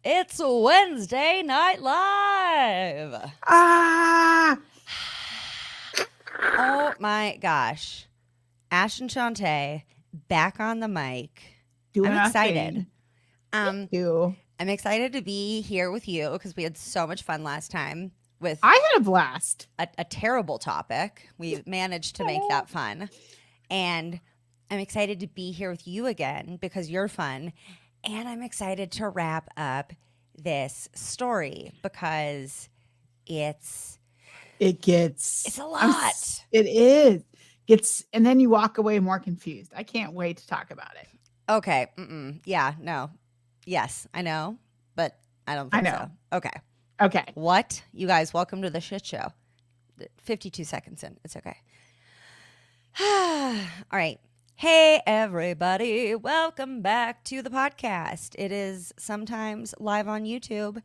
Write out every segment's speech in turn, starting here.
It's Wednesday Night Live. Ah! Oh my gosh. Ash and Shantae back on the mic. Doing I'm excited. Thing. I'm excited to be here with you because we had so much fun last time with I had a blast. A terrible topic. We managed to make that fun. And I'm excited to be here with you again because you're fun. And I'm excited to wrap up this story because it's a lot. It is. And then you walk away more confused. I can't wait to talk about it. Okay. Yeah, no. Yes, I know, but I don't think so. Okay. What? You guys, welcome to the shit show. 52 seconds in. It's okay. All right. Hey, everybody. Welcome back to the podcast. It is sometimes live on YouTube,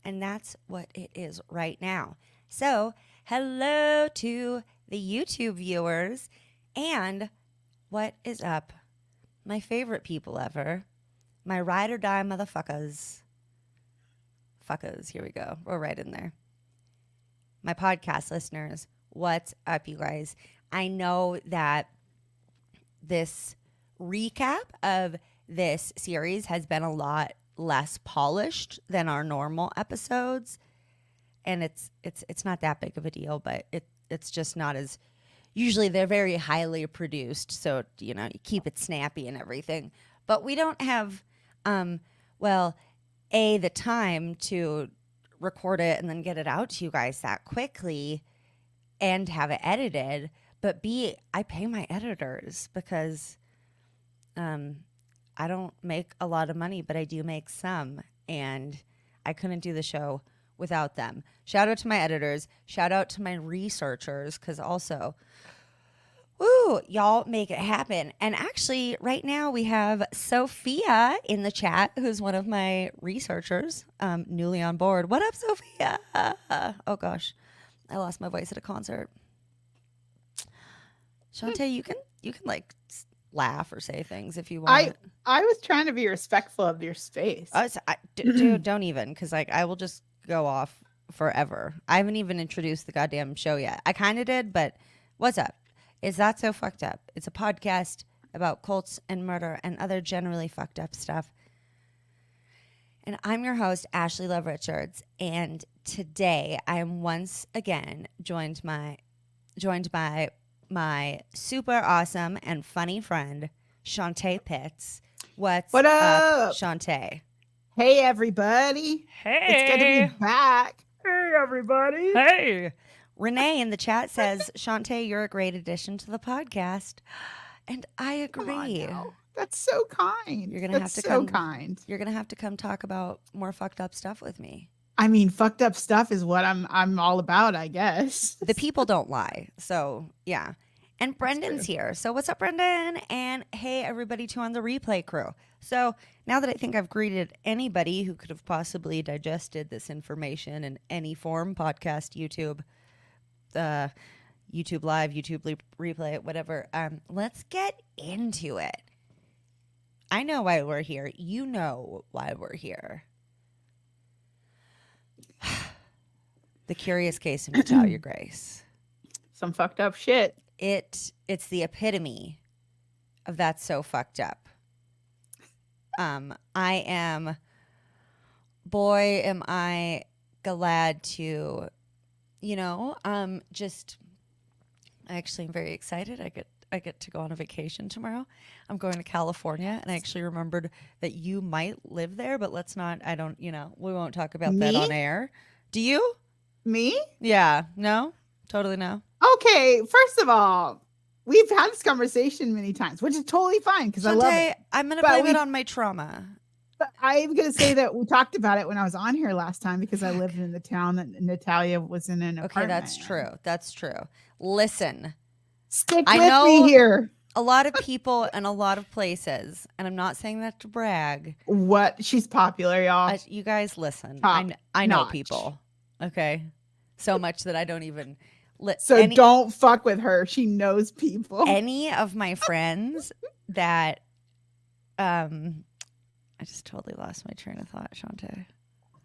and that's what it is right now. So, hello to the YouTube viewers. And what is up? My favorite people ever. My ride or die motherfuckers. Fuckers. Here we go. We're right in there. My podcast listeners. What's up, you guys? I know that this recap of this series has been a lot less polished than our normal episodes, and it's not that big of a deal, but it's just not as usually they're very highly produced, so you keep it snappy and everything, but we don't have the time to record it and then get it out to you guys that quickly and have it edited. But B, I pay my editors because I don't make a lot of money, but I do make some. And I couldn't do the show without them. Shout out to my editors. Shout out to my researchers because also, woo, y'all make it happen. And actually, right now we have Sophia in the chat, who's one of my researchers, newly on board. What up, Sophia? Oh, gosh. I lost my voice at a concert. Shantae, you can like laugh or say things if you want. I was trying to be respectful of your space. Dude, don't even, because like I will just go off forever. I haven't even introduced the goddamn show yet. I kind of did, but what's up? Is that so fucked up? It's a podcast about cults and murder and other generally fucked up stuff. And I'm your host, Ashley Love Richards, and today I am once again joined by my super awesome and funny friend, Shantae Pitts. What up, Shantae? Hey, everybody. Hey. It's good to be back. Hey, everybody. Hey. Renee in the chat says, Shantae, you're a great addition to the podcast. And I agree. That's so kind. You're gonna have to come talk about more fucked up stuff with me. I mean, fucked up stuff is what I'm all about, I guess. The people don't lie. So, yeah. And Brendan's here. So, what's up, Brendan? And hey, everybody, too, on the replay crew. So, now that I think I've greeted anybody who could have possibly digested this information in any form, podcast, YouTube, YouTube Live, YouTube Replay, whatever, let's get into it. I know why we're here. You know why we're here. The Curious Case of Natalia Grace. Some fucked up shit. It's the epitome of that's so fucked up. Am I glad to, actually I'm very excited. I get to go on a vacation tomorrow. I'm going to California, and I actually remembered that you might live there, but we won't talk about that on air. Do you? Me? Yeah. No? Totally no. Okay, first of all, we've had this conversation many times, which is totally fine because I love it. I'm going to blame it on my trauma. But I'm going to say that we talked about it when I was on here last time because I lived in the town that Natalia was in an apartment. Okay, that's true. Listen. Stick with me here. A lot of people in a lot of places, and I'm not saying that to brag. What? She's popular, y'all. You guys listen. I know people. Okay? So much that I don't even... don't fuck with her. She knows people. Any of my friends that I just totally lost my train of thought, Shantae.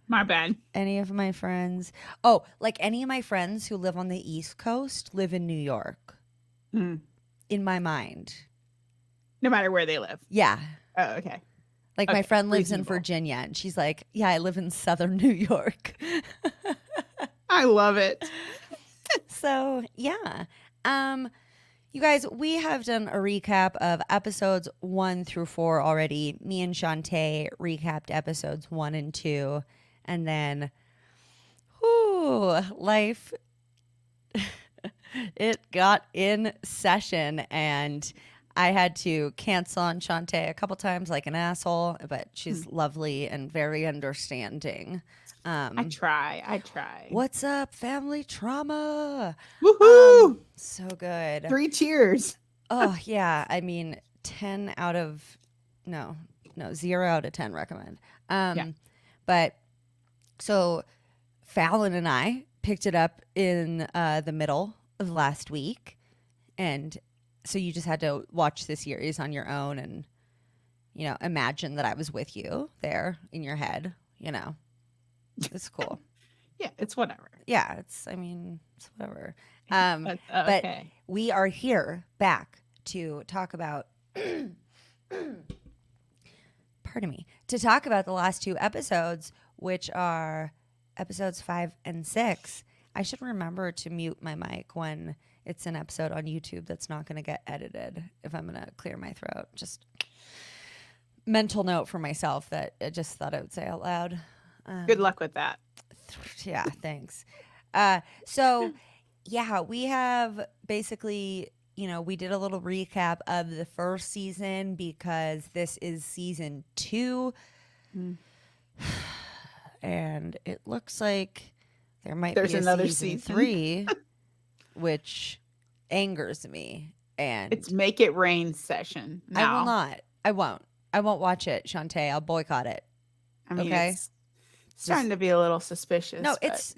My bad. Any of my friends. Oh, like any of my friends who live on the East Coast live in New York. In my mind. No matter where they live. Yeah. Oh, okay. Like my friend lives in Virginia and she's like, yeah, I live in Southern New York. I love it. So, yeah. You guys, we have done a recap of episodes 1 through 4 already. Me and Shantae recapped episodes 1 and 2. And then, life, it got in session. And I had to cancel on Shantae a couple times like an asshole. But she's lovely and very understanding. I try. What's up, family trauma? Woohoo! So good. 3 cheers. Oh, yeah. I mean, 0 out of 10 recommend. But so Fallon and I picked it up in the middle of last week. And so you just had to watch the series on your own and, imagine that I was with you there in your head, It's cool. Yeah, it's whatever. Yeah, it's whatever. Okay. But we are here back to talk about pardon me, to talk about the last 2 episodes, which are episodes 5 and 6. I should remember to mute my mic when it's an episode on YouTube that's not going to get edited if I'm going to clear my throat. Just mental note for myself that I just thought I would say out loud. Good luck with that. Yeah, thanks. So, yeah, we have basically, we did a little recap of the first season because this is season 2. And it looks like there's another season 3, which angers me. And it's Make It Rain session now. I will not. I won't watch it, Shantae. I'll boycott it. I mean, okay? It's starting to be a little suspicious. No, it's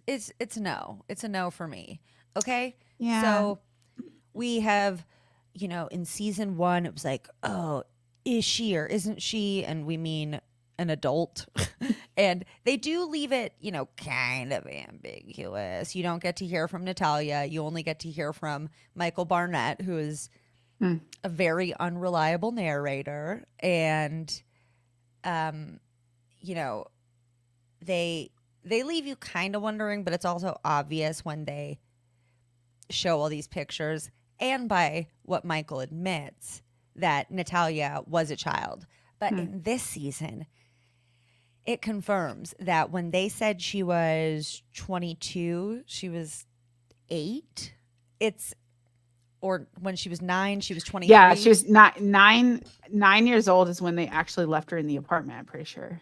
a no. It's a no for me. Okay? Yeah. So we have, in season 1, it was like, oh, is she or isn't she? And we mean an adult. And they do leave it, kind of ambiguous. You don't get to hear from Natalia. You only get to hear from Michael Barnett, who is a very unreliable narrator. And, they leave you kind of wondering, but it's also obvious when they show all these pictures and by what Michael admits that Natalia was a child. But in this season, it confirms that when they said she was 22, she was 8. Or when she was 9, she was 23. Yeah, she was not 9 years old is when they actually left her in the apartment, I'm pretty sure.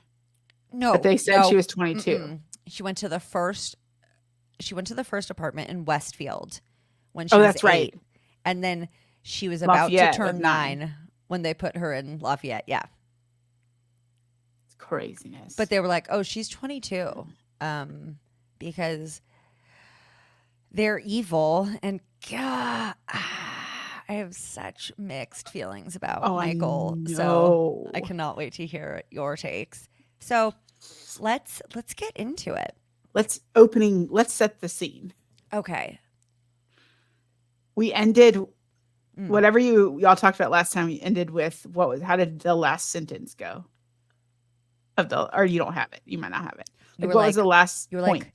No, but they said she was 22. She went to the first apartment in Westfield when she was that's 8. Right. And then she was about to turn 9 when they put her in Lafayette. Yeah. It's craziness. But they were like, "Oh, she's 22." Because they're evil and God, I have such mixed feelings about Michael. So I cannot wait to hear your takes. So let's get into it. Let's set the scene. Okay. We ended whatever y'all talked about last time. We ended with how did the last sentence go? Or you don't have it. You might not have it. What was the last point? Like,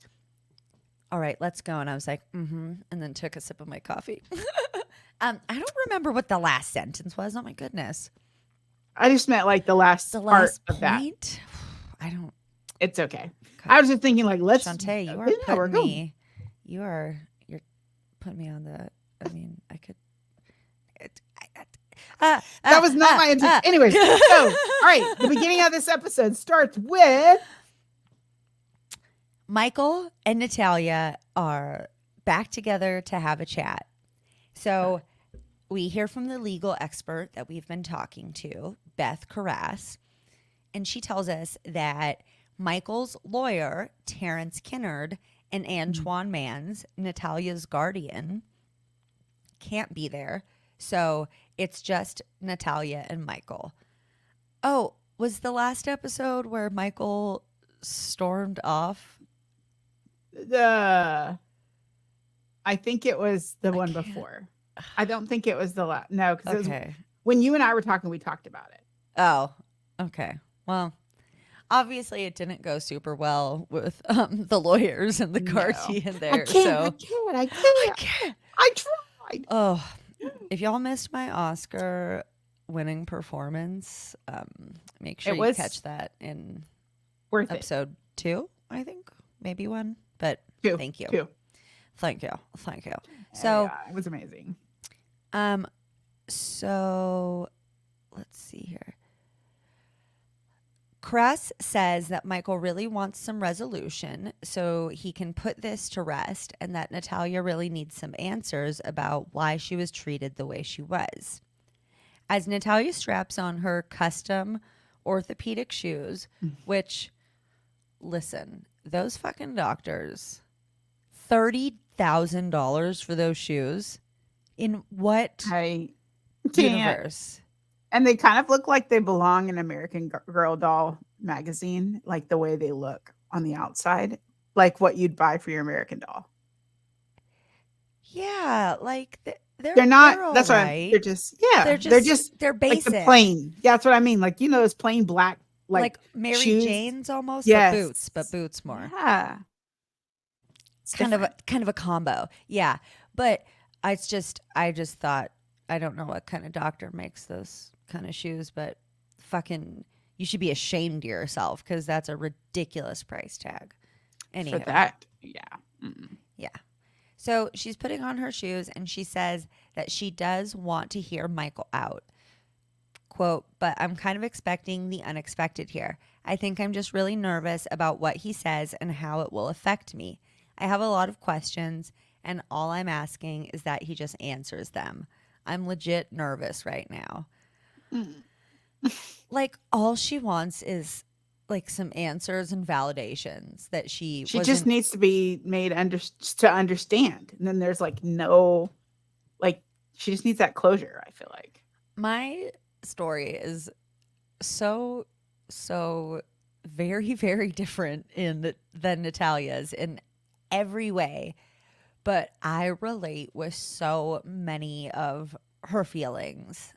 all right, let's go. And I was like, and then took a sip of my coffee. I don't remember what the last sentence was. Oh my goodness. I just meant like the last part of that. I don't. It's okay. God. I was just thinking like, let's. Shantae, you're putting me on the. I mean, I could. That was not my intent. Anyways, so all right, the beginning of this episode starts with Michael and Natalia are back together to have a chat. So we hear from the legal expert that we've been talking to, Beth Carras, and she tells us that Michael's lawyer, Terrence Kinnard, and Antoine Mans, Natalia's guardian, can't be there. So it's just Natalia and Michael. Oh, Was the last episode where Michael stormed off? I think it was the one before. I don't think it was the last. No, because it was when you and I were talking, we talked about it. Oh, okay. Well, obviously it didn't go super well with the lawyers and the Guardian there. I can't. I tried. Oh, if y'all missed my Oscar winning performance, make sure you catch that in episode 2, I think. Maybe 1, but 2. Thank you. 2. Thank you. So it was amazing. So let's see here. Cress says that Michael really wants some resolution so he can put this to rest, and that Natalia really needs some answers about why she was treated the way she was. As Natalia straps on her custom orthopedic shoes, which, listen, those fucking doctors, $30,000 for those shoes? In what universe? And they kind of look like they belong in American Girl Doll magazine, like the way they look on the outside, like what you'd buy for your American Doll. Yeah, like they're not. They're that's right. Right. They're basic. Like the plain. That's what I mean. Like those plain black, like Mary shoes. Jane's almost. Yes. but boots more. Yeah, it's kind of a combo. Yeah, but I just thought, I don't know what kind of doctor makes those kind of shoes, but fucking, you should be ashamed of yourself because that's a ridiculous price tag. Anyway. For that, yeah. Mm-mm. Yeah. So she's putting on her shoes and she says that she does want to hear Michael out. Quote, but I'm kind of expecting the unexpected here. I think I'm just really nervous about what he says and how it will affect me. I have a lot of questions and all I'm asking is that he just answers them. I'm legit nervous right now. Like, all she wants is like some answers and validations that she just needs to be made to understand. And then there's like no, like, she just needs that closure, I feel like. My story is so very, very different than Natalia's in every way. But I relate with so many of her feelings.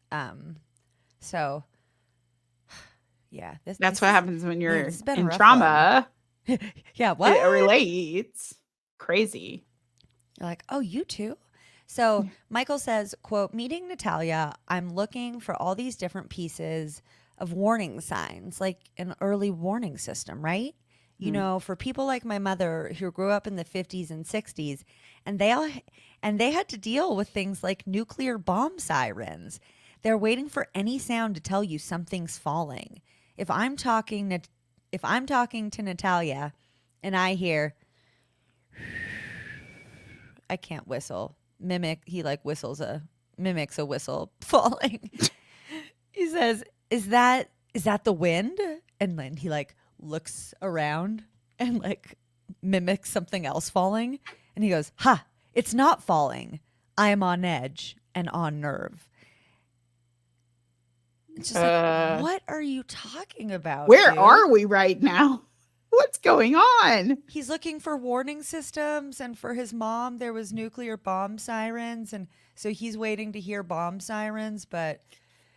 So, yeah. That's what happens when you're in trauma. Yeah, what? It relates. Crazy. You're like, oh, you too? So Michael says, quote, meeting Natalia, I'm looking for all these different pieces of warning signs, like an early warning system, right? You know, for people like my mother who grew up in the 50s and 60s, and they had to deal with things like nuclear bomb sirens. They're waiting for any sound to tell you something's falling. If I'm talking to Natalia and I hear, I can't whistle. He like mimics a whistle falling. He says, is that the wind? And then he like looks around and like mimics something else falling. And he goes, ha, it's not falling. I am on edge and on nerve. It's just like, what are you talking about? Where are we right now? What's going on? He's looking for warning systems, and for his mom, there was nuclear bomb sirens. And so he's waiting to hear bomb sirens. But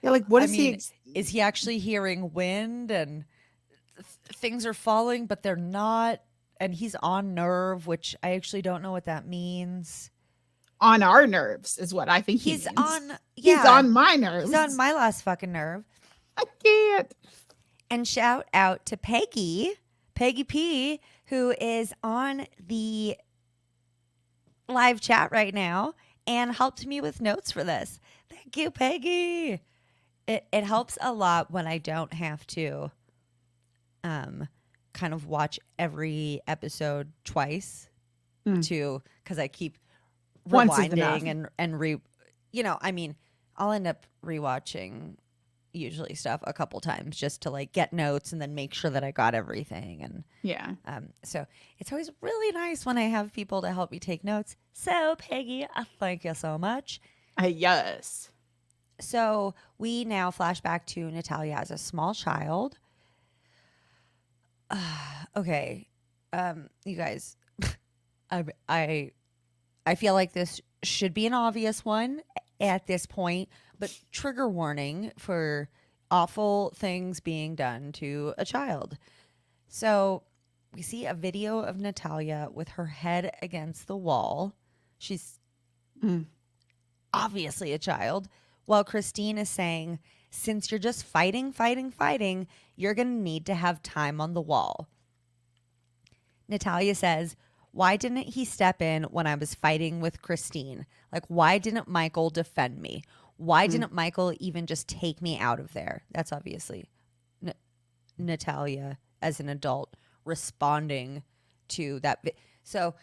yeah, like, what is he? Is he actually hearing wind and things are falling, but they're not? And he's on nerve, which I actually don't know what that means. On our nerves is what I think he's means. On. Yeah, he's on my nerves. He's on my last fucking nerve. I can't. And shout out to Peggy P, who is on the live chat right now and helped me with notes for this. Thank you, Peggy. It helps a lot when I don't have to kind of watch every episode twice because I keep rewinding and I'll end up rewatching usually stuff a couple times just to like get notes and then make sure that I got everything. And so it's always really nice when I have people to help me take notes. So Peggy, I thank you so much. Yes. So we now flash back to Natalia as a small child. Okay. You guys, I feel like this should be an obvious one at this point, but trigger warning for awful things being done to a child. So we see a video of Natalia with her head against the wall. She's obviously a child, while Christine is saying, since you're just fighting, you're going to need to have time on the wall. Natalia says, why didn't he step in when I was fighting with Christine? Like, why didn't Michael defend me? Why didn't Michael even just take me out of there? That's obviously Natalia as an adult responding to that. So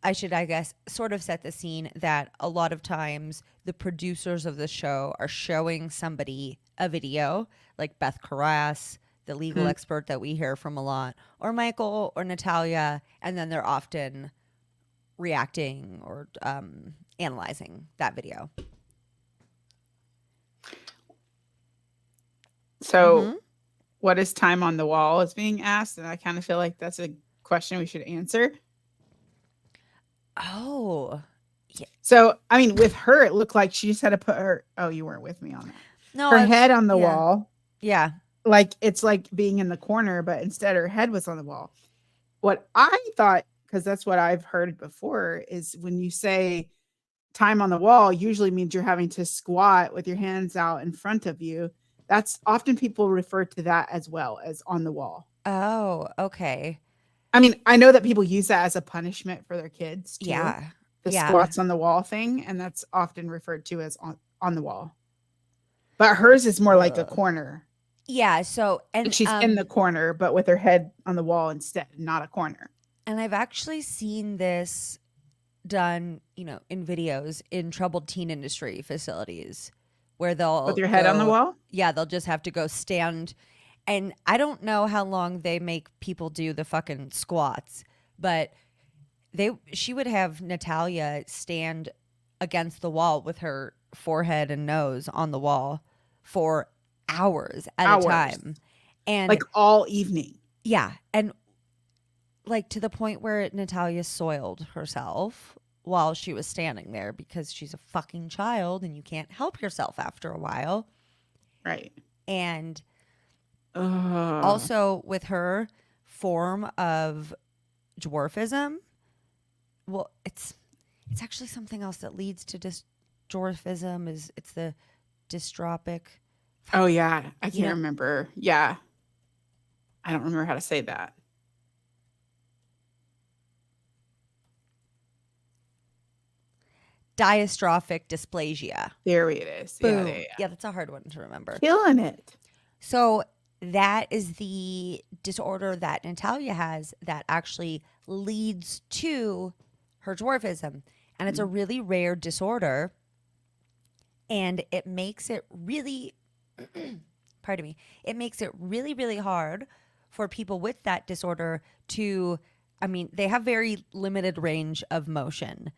I should, I guess, sort of set the scene that a lot of times the producers of the show are showing somebody a video, like Beth Carras, the legal expert that we hear from a lot, or Michael or Natalia, and then they're often reacting or analyzing that video. So what is time on the wall is being asked, and I kind of feel like that's a question we should answer. Oh. Yeah. So, I mean, with her, it looked like she just had to put her... Oh, you weren't with me on that. No, her head on the wall. Yeah. Like, it's like being in the corner, but instead her head was on the wall. What I thought, because that's what I've heard before, is when you say time on the wall, usually means you're having to squat with your hands out in front of you. That's often people refer to that as well as on the wall. Oh, okay. I mean, I know that people use that as a punishment for their kids too. Yeah. The squats on the wall thing, and that's often referred to as on the wall. But hers is more like a corner. Yeah, so and she's in the corner, but with her head on the wall instead, not a corner. And I've actually seen this done, in videos in troubled teen industry facilities where they'll with your head on the wall. Yeah, they'll just have to go stand. And I don't know how long they make people do the fucking squats, but she would have Natalia stand against the wall with her forehead and nose on the wall for hours at a time. And like all evening. Yeah. And like to the point where Natalia soiled herself while she was standing there because she's a fucking child and you can't help yourself after a while. Right. And also with her form of dwarfism, well, it's actually something else that leads to dwarfism. It's the dystropic. Oh yeah, I can't remember. Yeah, I don't remember how to say that. Dystrophic dysplasia. There it is. Boom. Yeah, that's a hard one to remember. Killing it. So that is the disorder that Natalia has that actually leads to her dwarfism. And it's a really rare disorder. And it makes it really, pardon me, it makes it really, really hard for people with that disorder to, they have very limited range of motion.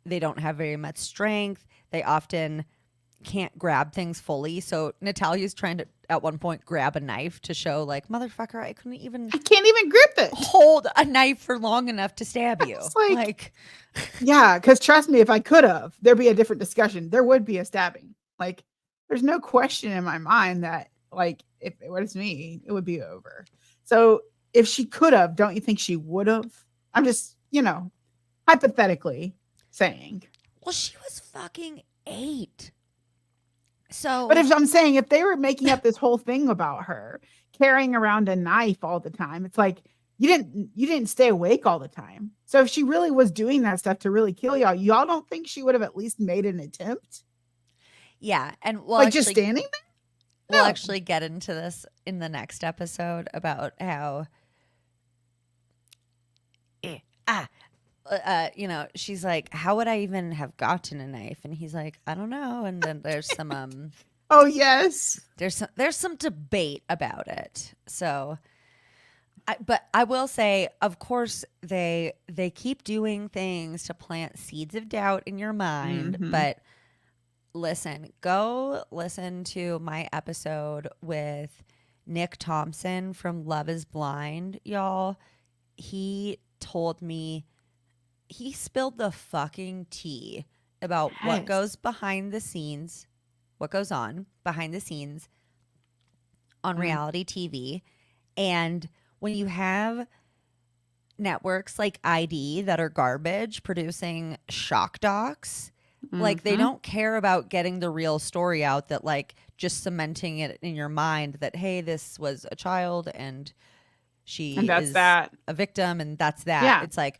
They don't have very much strength. They often can't grab things fully. So Natalia's trying to, at one point, grab a knife to show, like, motherfucker, I can't even grip it. Hold a knife for long enough to stab you. Like yeah, because trust me, if I could have, there'd be a different discussion. There would be a stabbing. Like, there's no question in my mind that, like, if it was me, it would be over. So if she could have, don't you think she would have? I'm just, hypothetically saying. Well, she was fucking 8. So, but if they were making up this whole thing about her carrying around a knife all the time, it's like you didn't stay awake all the time. So if she really was doing that stuff to really kill y'all don't think she would have at least made an attempt? Yeah, and just standing there. We'll actually get into this in the next episode about how, she's like, how would I even have gotten a knife? And he's like, I don't know. And then there's some, oh yes, there's some debate about it. So, but I will say, of course, they keep doing things to plant seeds of doubt in your mind. But listen, go listen to my episode with Nick Thompson from Love is Blind, y'all. He told me, he spilled the fucking tea about what goes behind the scenes, what goes on behind the scenes on reality TV. And when you have networks like ID that are garbage producing shock docs, like they don't care about getting the real story out, that like just cementing it in your mind that, hey, this was a child and she is a victim and that's that. Yeah. It's like,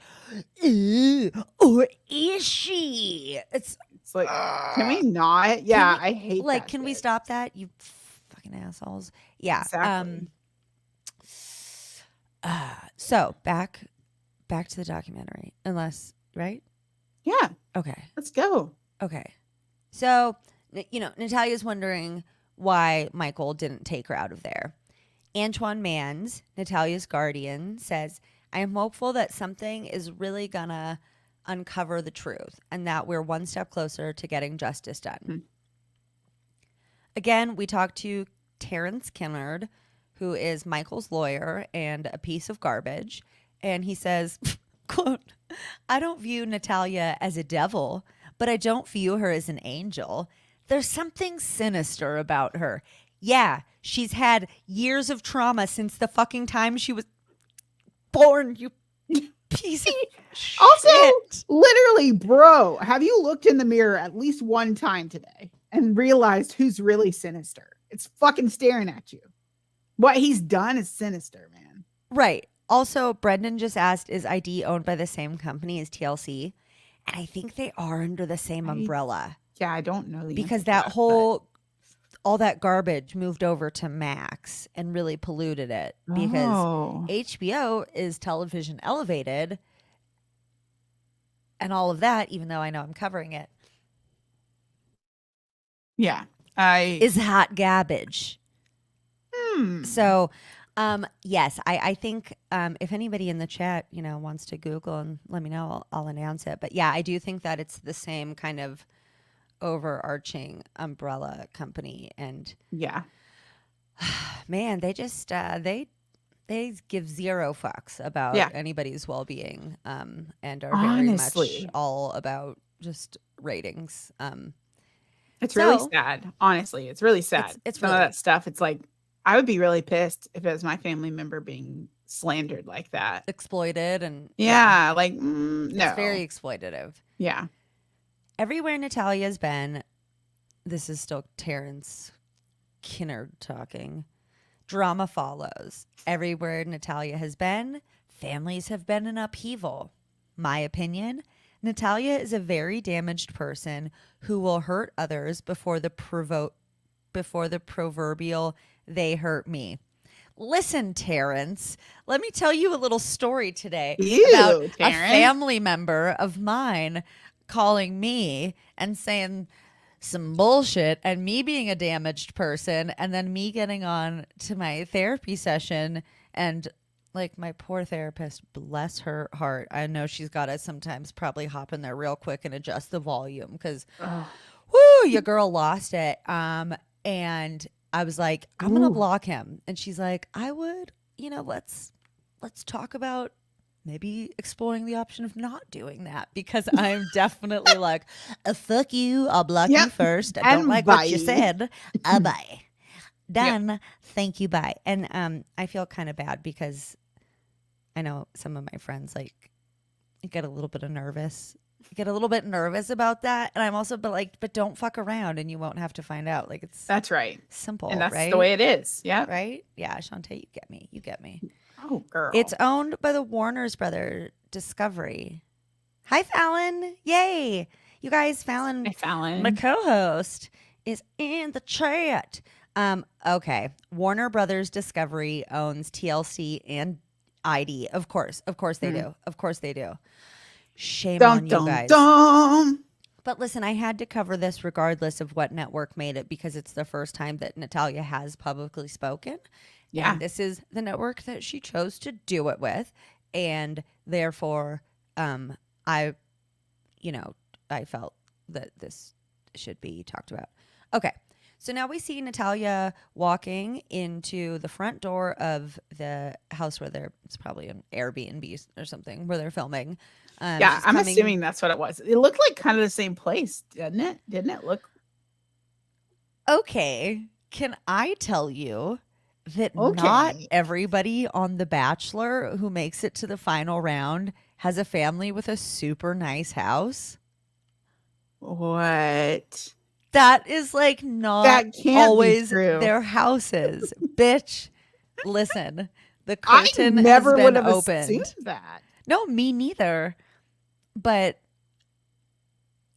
or is she? It's like, can we not? Yeah, I hate like, that can shit. we stop that? You fucking assholes. Yeah. Exactly. So back to the documentary, unless, right? Yeah. Okay. Let's go. Okay. So, Natalia's wondering why Michael didn't take her out of there. Antoine Mans, Natalia's guardian, says, I am hopeful that something is really gonna uncover the truth and that we're one step closer to getting justice done. Again, we talked to Terrence Kinnard, who is Michael's lawyer and a piece of garbage. And he says, quote, I don't view Natalia as a devil, but I don't view her as an angel. There's something sinister about her. Yeah, she's had years of trauma since the fucking time she was born, you piece of shit. Also, literally, bro, have you looked in the mirror at least one time today and realized who's really sinister? It's fucking staring at you. What he's done is sinister, man. Right. Also, Brendan just asked, is ID owned by the same company as TLC? And I think they are under the same umbrella. Yeah, I don't know. Because that whole, all that garbage moved over to Max and really polluted it. Because HBO is television elevated and all of that, even though I know I'm covering it. Yeah. Is hot garbage. So, yes, I think if anybody in the chat, wants to Google and let me know, I'll announce it. But yeah, I do think that it's the same kind of overarching umbrella company. And yeah, man, they just they give zero fucks about anybody's well-being and are very much all about just ratings. It's really sad. Honestly, it's really sad. It's some really, of that stuff. It's like, I would be really pissed if it was my family member being slandered like that. Exploited and... Yeah, no. It's very exploitative. Yeah. Everywhere Natalia's been, this is still Terrence Kinnard talking, drama follows. Everywhere Natalia has been, families have been in upheaval. My opinion, Natalia is a very damaged person who will hurt others before the proverbial they hurt me. Listen, Terrence, let me tell you a little story today about Terrence, a family member of mine calling me and saying some bullshit and me being a damaged person, and then me getting on to my therapy session and like my poor therapist, bless her heart. I know she's got to sometimes probably hop in there real quick and adjust the volume because your girl lost it. And I was like, I'm going to block him. And she's like, I would, let's talk about maybe exploring the option of not doing that, because I'm definitely like, fuck you. I'll block you first. I don't like what you said. Bye. Done. Yep. Thank you. Bye. And I feel kind of bad because I know some of my friends get a little bit nervous about that. And I'm also, but don't fuck around and you won't have to find out. That's right. Simple. And that's right? the way it is. Yeah. Right. Yeah. Shantae, you get me. Oh, girl. It's owned by the Warner's brother Discovery. Hi, Fallon. Yay. You guys, Fallon. Hi, Fallon. My co-host is in the chat. Okay. Warner Brothers Discovery owns TLC and ID. Of course they do. Of course they do. Shame on you guys. But listen, I had to cover this regardless of what network made it, because it's the first time that Natalia has publicly spoken. Yeah. And this is the network that she chose to do it with. And therefore, I felt that this should be talked about. Okay. So now we see Natalia walking into the front door of the house where it's probably an Airbnb or something where they're filming. Yeah, I'm assuming that's what it was. It looked like kind of the same place, didn't it? Didn't it look? Okay. Can I tell you that not everybody on The Bachelor who makes it to the final round has a family with a super nice house? What? That is like not always their houses. Bitch, listen, the curtain has been opened. That. No, me neither. But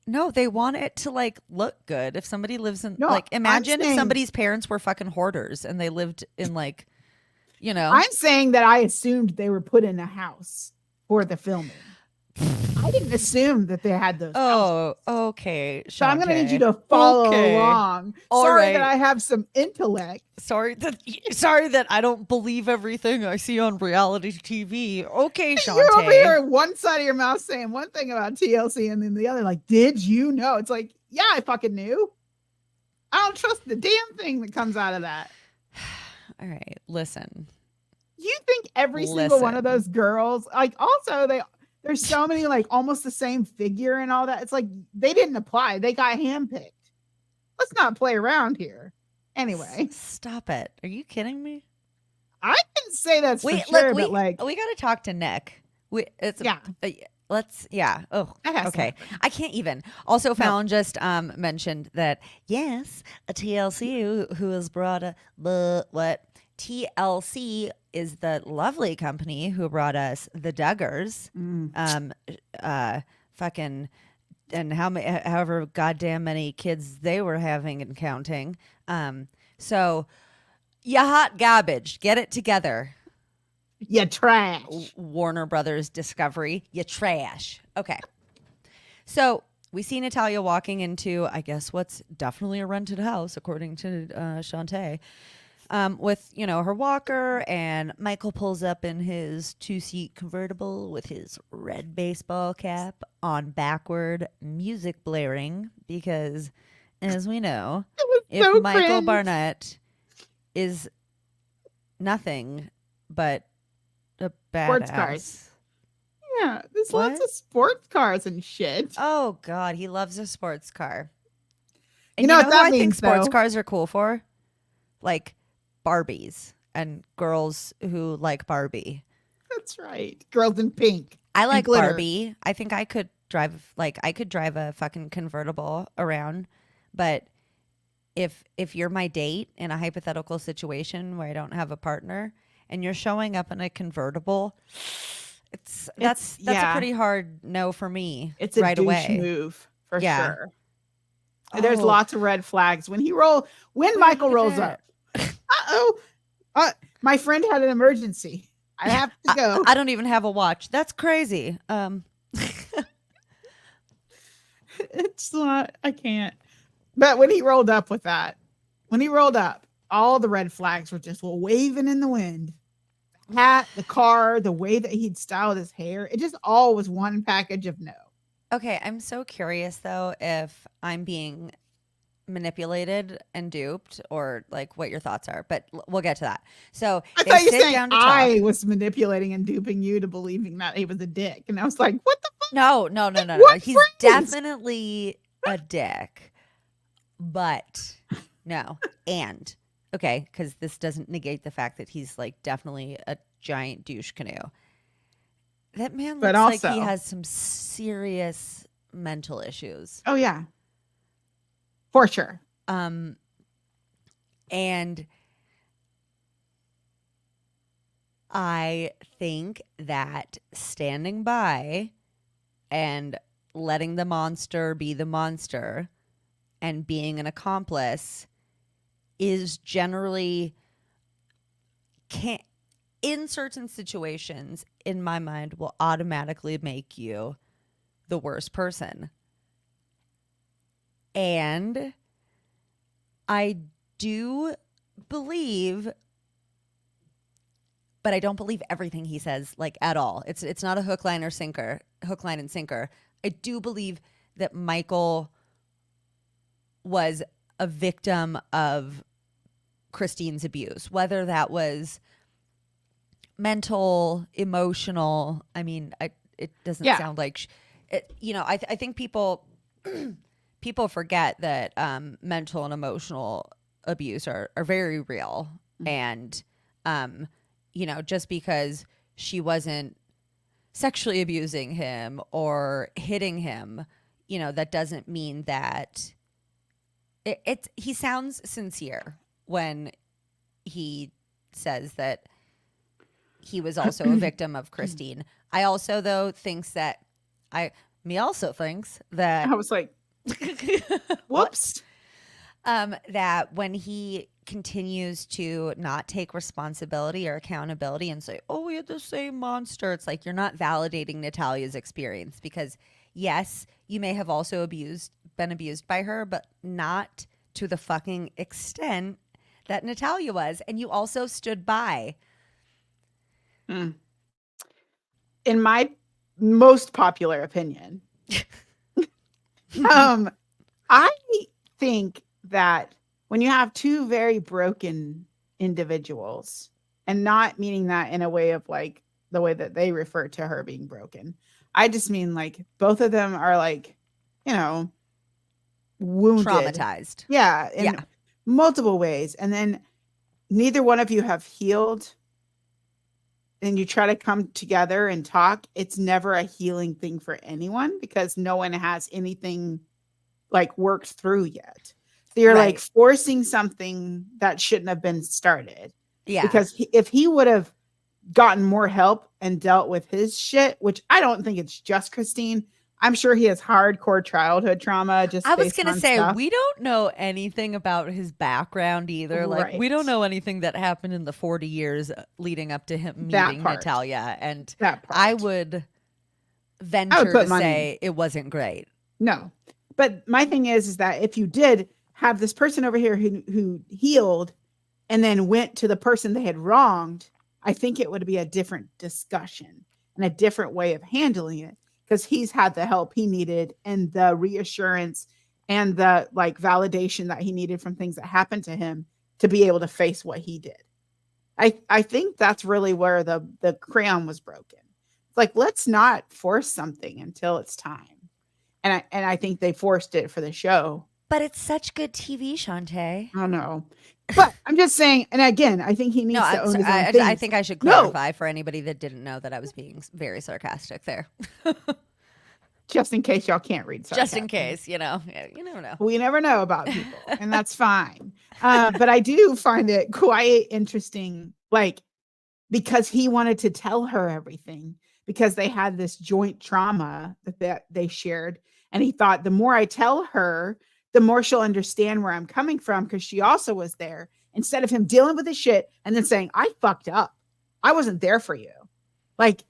no, they want it to like look good. If somebody lives in like, imagine if somebody's parents were fucking hoarders and they lived in like, you know. I'm saying that I assumed they were put in a house for the filming. I didn't assume that they had those. Oh, okay. So I'm going to need you to follow along. Sorry that I have some intellect. Sorry that I don't believe everything I see on reality TV. Okay, Shantae. You're over here one side of your mouth saying one thing about TLC and then the other like, did you know? It's like, yeah, I fucking knew. I don't trust the damn thing that comes out of that. All right, listen. You think every single one of those girls, like also there's so many like almost the same figure and all that. It's like they didn't apply. They got handpicked. Let's not play around here. Anyway. Stop it. Are you kidding me? I can say that's for sure, but like we got to talk to Nick. Oh, okay. I can't even. Also, Fallon just mentioned that, yes, a TLC who has brought what? TLC is the lovely company who brought us the Duggars, fucking, and however goddamn many kids they were having and counting. So you hot garbage, get it together. You trash. Warner Brothers Discovery, you trash. Okay, so we see Natalia walking into, I guess, what's definitely a rented house, according to Shantae. With, her walker, and Michael pulls up in his 2-seat convertible with his red baseball cap on backward, music blaring, because, as we know, if Michael Barnett is nothing but a badass. Sports cars. Yeah, there's lots of sports cars and shit. Oh, God, he loves a sports car. And you know what that I means, think sports cars are cool for? Like Barbies and girls who like Barbie. That's right. Girls in pink. I like Barbie. I think I could drive a fucking convertible around, but if you're my date in a hypothetical situation where I don't have a partner and you're showing up in a convertible, that's a pretty hard no for me. It's a right douche away move for sure. There's lots of red flags when Michael rolls up. My friend had an emergency. I have to go. I don't even have a watch. That's crazy. It's not, I can't. But when he rolled up, all the red flags were just waving in the wind. The hat, the car, the way that he'd styled his hair. It just all was one package of no. Okay, I'm so curious though if I'm being manipulated and duped, or like what your thoughts are, but we'll get to that. So I thought you saying I was manipulating and duping you to believing that he was a dick, and I was like, what the fuck? No. He's definitely a dick, but no. And okay, because this doesn't negate the fact that he's like definitely a giant douche canoe. That man looks like he has some serious mental issues. Oh yeah. For sure. And I think that standing by and letting the monster be the monster and being an accomplice is generally in certain situations, in my mind, will automatically make you the worst person. And I do believe, but I don't believe everything he says, like at all. It's not a hook, line, and sinker. I do believe that Michael was a victim of Christine's abuse, whether that was mental, emotional. I mean, it doesn't sound like, I think people forget that mental and emotional abuse are very real. And, just because she wasn't sexually abusing him or hitting him, that doesn't mean that he sounds sincere when he says that he was also a victim of Christine. I also, though, thinks that I was like, whoops. That when he continues to not take responsibility or accountability and say, oh, we had the same monster, it's like you're not validating Natalia's experience, because yes, you may have also been abused by her, but not to the fucking extent that Natalia was. And you also stood by. In my most popular opinion, I think that when you have two very broken individuals, and not meaning that in a way of like the way that they refer to her being broken, I just mean like both of them are like, wounded, traumatized. In multiple ways. And then neither one of you have healed, and you try to come together and talk. It's never a healing thing for anyone, because no one has anything like worked through yet. So you're like forcing something that shouldn't have been started. Yeah. Because if he would have gotten more help and dealt with his shit, which I don't think it's just Christine. I'm sure he has hardcore childhood trauma. I was going to say, stuff. We don't know anything about his background either. Like, we don't know anything that happened in the 40 years leading up to him meeting Natalia. And I would venture to say it wasn't great. No. But my thing is that if you did have this person over here who healed and then went to the person they had wronged, I think it would be a different discussion and a different way of handling it, because he's had the help he needed and the reassurance and the like validation that he needed from things that happened to him to be able to face what he did. I think that's really where the crayon was broken. It's like, let's not force something until it's time. And I think they forced it for the show. But it's such good TV, Shantae. I know. But I'm just saying, and again, I think he needs to own his own things. I think I should clarify for anybody that didn't know that I was being very sarcastic there. Just in case y'all can't read sarcasm. Just in case, you never know. We never know about people, and that's fine. But I do find it quite interesting, like, because he wanted to tell her everything, because they had this joint trauma that they shared. And he thought, the more I tell her, the more she'll understand where I'm coming from, because she also was there, instead of him dealing with his shit and then saying, I fucked up. I wasn't there for you. Like,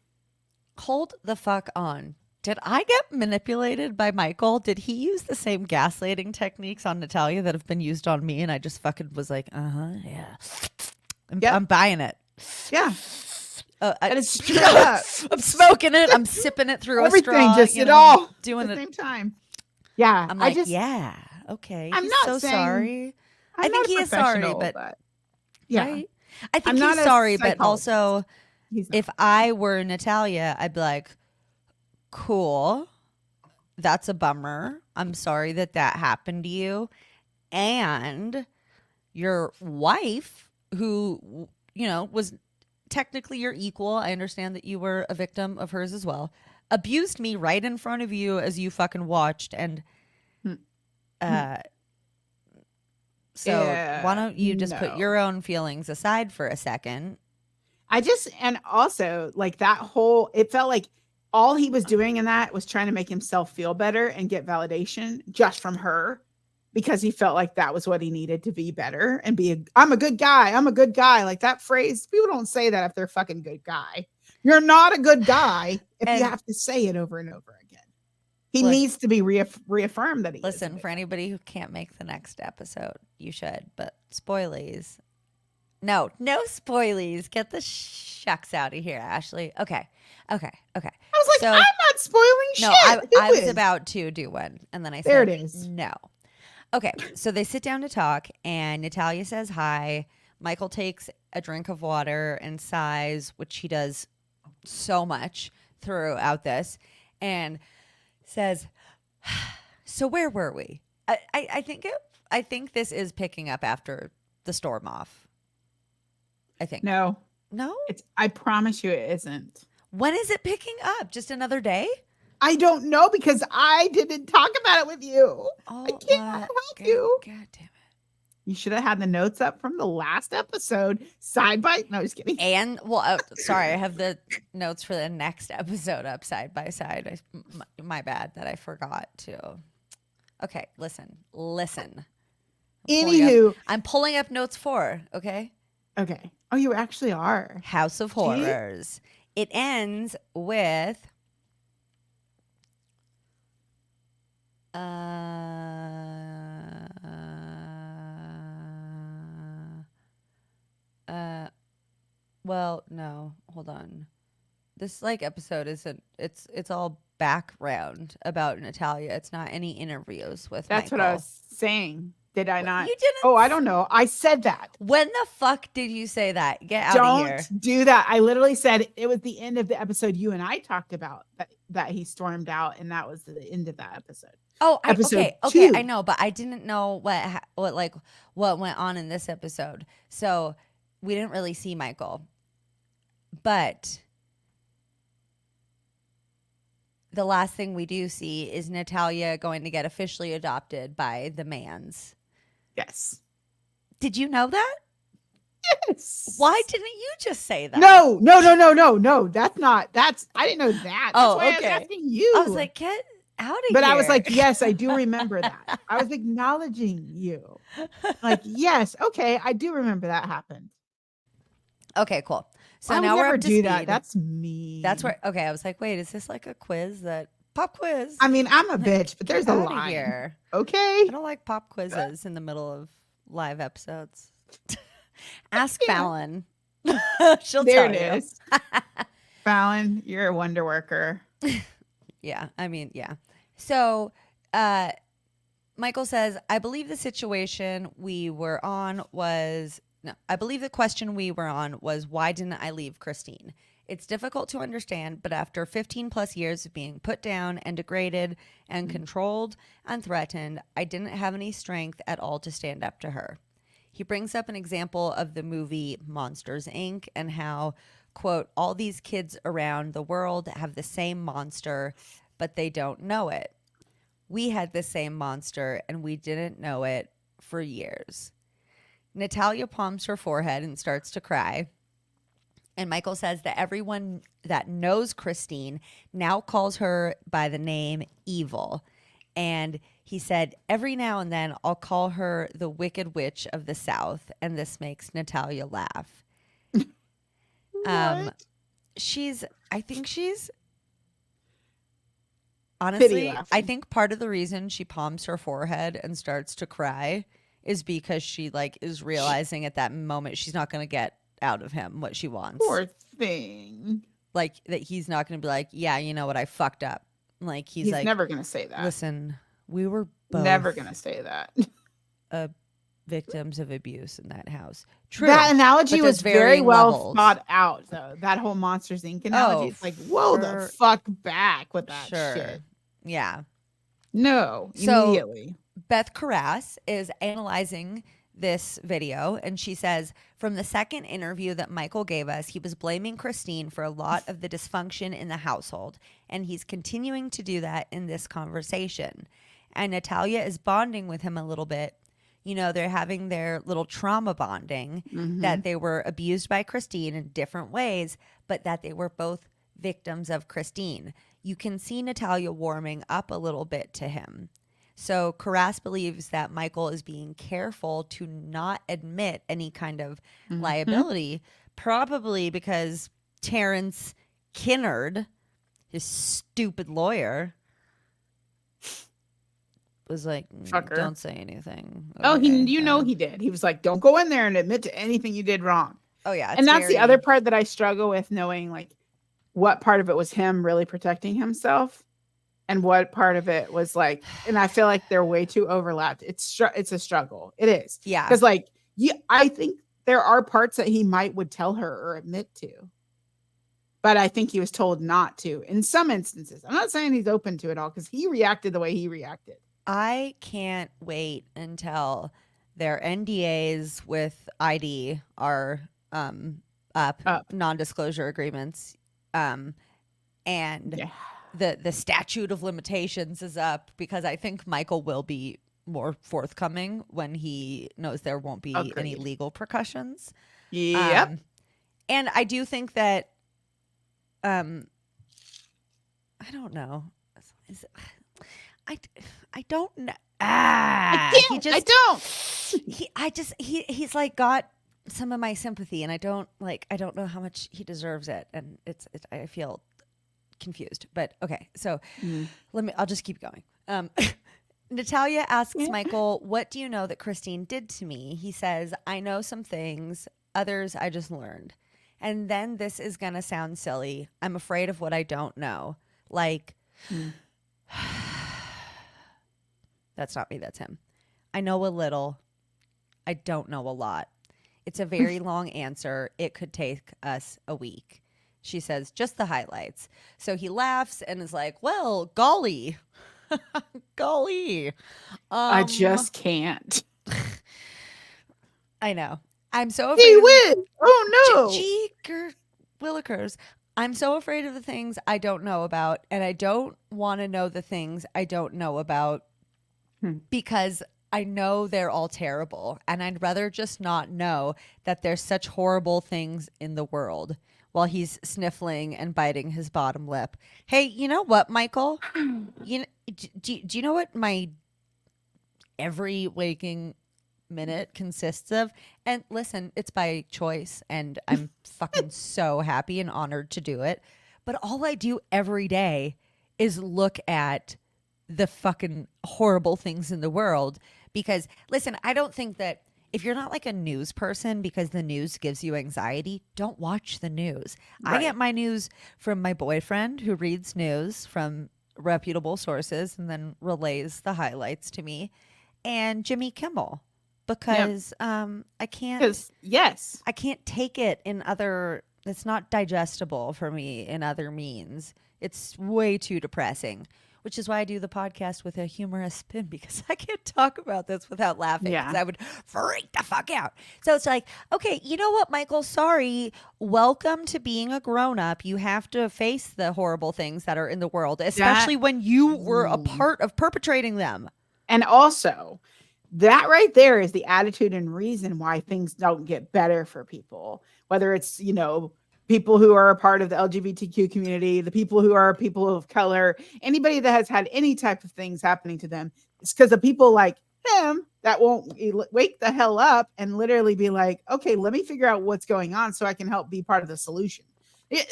hold the fuck on. Did I get manipulated by Michael? Did he use the same gaslighting techniques on Natalia that have been used on me? And I just fucking was like, yeah. I'm buying it. Yeah. And it's straight up. I'm smoking it. I'm sipping it through everything, a straw. Just it all doing at the it same time. Yeah. I'm like, yeah, okay. I'm he's not so saying, sorry. I think he is sorry, but yeah. Right? I think he's sorry, but also if I were Natalia, I'd be like, cool. That's a bummer. I'm sorry that happened to you. And your wife, who, was technically your equal, I understand that you were a victim of hers as well, abused me right in front of you as you fucking watched. And why don't you just put your own feelings aside for a second? And also like that whole, it felt like all he was doing in that was trying to make himself feel better and get validation just from her, because he felt like that was what he needed to be better and I'm a good guy. I'm a good guy. Like that phrase, people don't say that if they're fucking good guy. You're not a good guy if you have to say it over and over again. He needs to be reaffirmed that he Listen, for anybody who can't make the next episode, you should, but spoilies. No spoilies. Get the shucks out of here, Ashley. Okay. I was like, I'm not spoiling shit. No, I was about to do one, and then I said, there it is. No. Okay, so they sit down to talk, and Natalia says hi. Michael takes a drink of water and sighs, which he does so much throughout this, and says, "So where were we?" I think this is picking up after the storm off. I think. No, No? I promise you it isn't. When is it picking up? Just another day? I don't know because I didn't talk about it with you. Oh, I can't help you. God damn it. You should have had the notes up from the last episode side by. No, just kidding. And sorry, I have the notes for the next episode up side by side. My bad that I forgot to. Okay, listen. Anywho, I'm pulling up notes 4. Okay. Okay. Oh, you actually are. House of Horrors. It ends with. Well, no, hold on. This episode isn't. It's all background about Natalia. It's not any interviews with. That's Michael. what I was saying. Did I not? You didn't. Oh, I don't know. I said that. When the fuck did you say that? Get out of here. Don't do that. I literally said it was the end of the episode you and I talked about that he stormed out, and that was the end of that episode. Oh, episode okay, 2. I know, but I didn't know what went on in this episode. So we didn't really see Michael, but the last thing we do see is Natalia going to get officially adopted by the Mans. Yes. Did you know that? Yes. Why didn't you just say that? No. I didn't know that. That's why I was asking you. I was like, get out of here. But I was like, yes, I do remember that. I was acknowledging you. Like, yes, okay, I do remember that happened. Okay, cool. So I now would we're never up to do speed. that. That's me. That's where. Okay, I was like, wait, is this like a quiz pop quiz? I mean, I'm a bitch, but there's a line here. Okay. I don't like pop quizzes in the middle of live episodes. Ask Fallon. She'll there tell it you. is. Fallon, you're a wonder worker. Yeah, I mean, yeah. So Michael says, I believe the situation we were on was I believe the question we were on was, why didn't I leave Christine? It's difficult to understand, but after 15 plus years of being put down and degraded and controlled and threatened, I didn't have any strength at all to stand up to her. He brings up an example of the movie Monsters, Inc. and how, quote, all these kids around the world have the same monster, but they don't know it. We had the same monster and we didn't know it for years. Natalia palms her forehead and starts to cry. And Michael says that everyone that knows Christine now calls her by the name Evil. And he said, every now and then I'll call her the Wicked Witch of the South. And this makes Natalia laugh. I think she's honestly, I think part of the reason she palms her forehead and starts to cry is because she is realizing at that moment she's not going to get out of him what she wants. Poor thing. Like that he's not going to be like, yeah, you know what, I fucked up. Like he's like, never going to say that. Listen, we were both never going to say that. Victims of abuse in that house. True. That analogy was very well levels. thought out, though. That whole Monsters Inc. analogy. It's like, whoa, the fuck back with that shit. Yeah. No, immediately. Beth Carras is analyzing this video, and she says, from the second interview that Michael gave us, he was blaming Christine for a lot of the dysfunction in the household, and he's continuing to do that in this conversation. And Natalia is bonding with him a little bit. You know, they're having their little trauma bonding, that they were abused by Christine in different ways, but that they were both victims of Christine. You can see Natalia warming up a little bit to him. So Carras believes that Michael is being careful to not admit any kind of liability, probably because Terrence Kinnard, his stupid lawyer, was like, don't say anything. Oh, he did. He was like, don't go in there and admit to anything you did wrong. Oh, yeah. And that's the other part that I struggle with, knowing what part of it was him really protecting himself and what part of it was like, and I feel like they're way too overlapped. It's a struggle. It is. Yeah. Because like, I think there are parts that he would tell her or admit to. But I think he was told not to in some instances. I'm not saying he's open to it all because he reacted the way he reacted. I can't wait until their NDAs with ID are up. Non-disclosure agreements, and the statute of limitations is up, because I think Michael will be more forthcoming when he knows there won't be any legal repercussions. Yep. And I do think that I don't know. I don't know. He's like got some of my sympathy, and I don't know how much he deserves it, and I feel confused. But okay, so I'll just keep going. Natalia asks Michael, "What do you know that Christine did to me?" He says, "I know some things, others I just learned." And then this is gonna sound silly. I'm afraid of what I don't know. Like. That's not me, that's him. I know a little. I don't know a lot. It's a very long answer. It could take us a week. She says, just the highlights. So he laughs and is like, well, golly. Golly. I just can't. I know. I'm so afraid. Oh, no. Willikers. I'm so afraid of the things I don't know about, and I don't want to know the things I don't know about. Because I know they're all terrible, and I'd rather just not know that there's such horrible things in the world, while he's sniffling and biting his bottom lip. Hey, you know what, Michael? Do you know what my every waking minute consists of? And listen, it's by choice, and I'm fucking so happy and honored to do it. But all I do every day is look at the fucking horrible things in the world. Because listen, I don't think that if you're not like a news person, because the news gives you anxiety, don't watch the news. Right. I get my news from my boyfriend, who reads news from reputable sources and then relays the highlights to me, and Jimmy Kimmel, because I can't I can't take it in other, it's not digestible for me in other means. It's way too depressing. Which is why I do the podcast with a humorous spin, because I can't talk about this without laughing, because I would freak the fuck out. So it's like, okay, you know what, Michael? Sorry. Welcome to being a grown-up. You have to face the horrible things that are in the world, especially when you were a part of perpetrating them. And also, that right there is the attitude and reason why things don't get better for people. Whether it's, people who are a part of the LGBTQ community, the people who are people of color, anybody that has had any type of things happening to them, it's because of people like him that won't wake the hell up and literally be like, okay, let me figure out what's going on so I can help be part of the solution.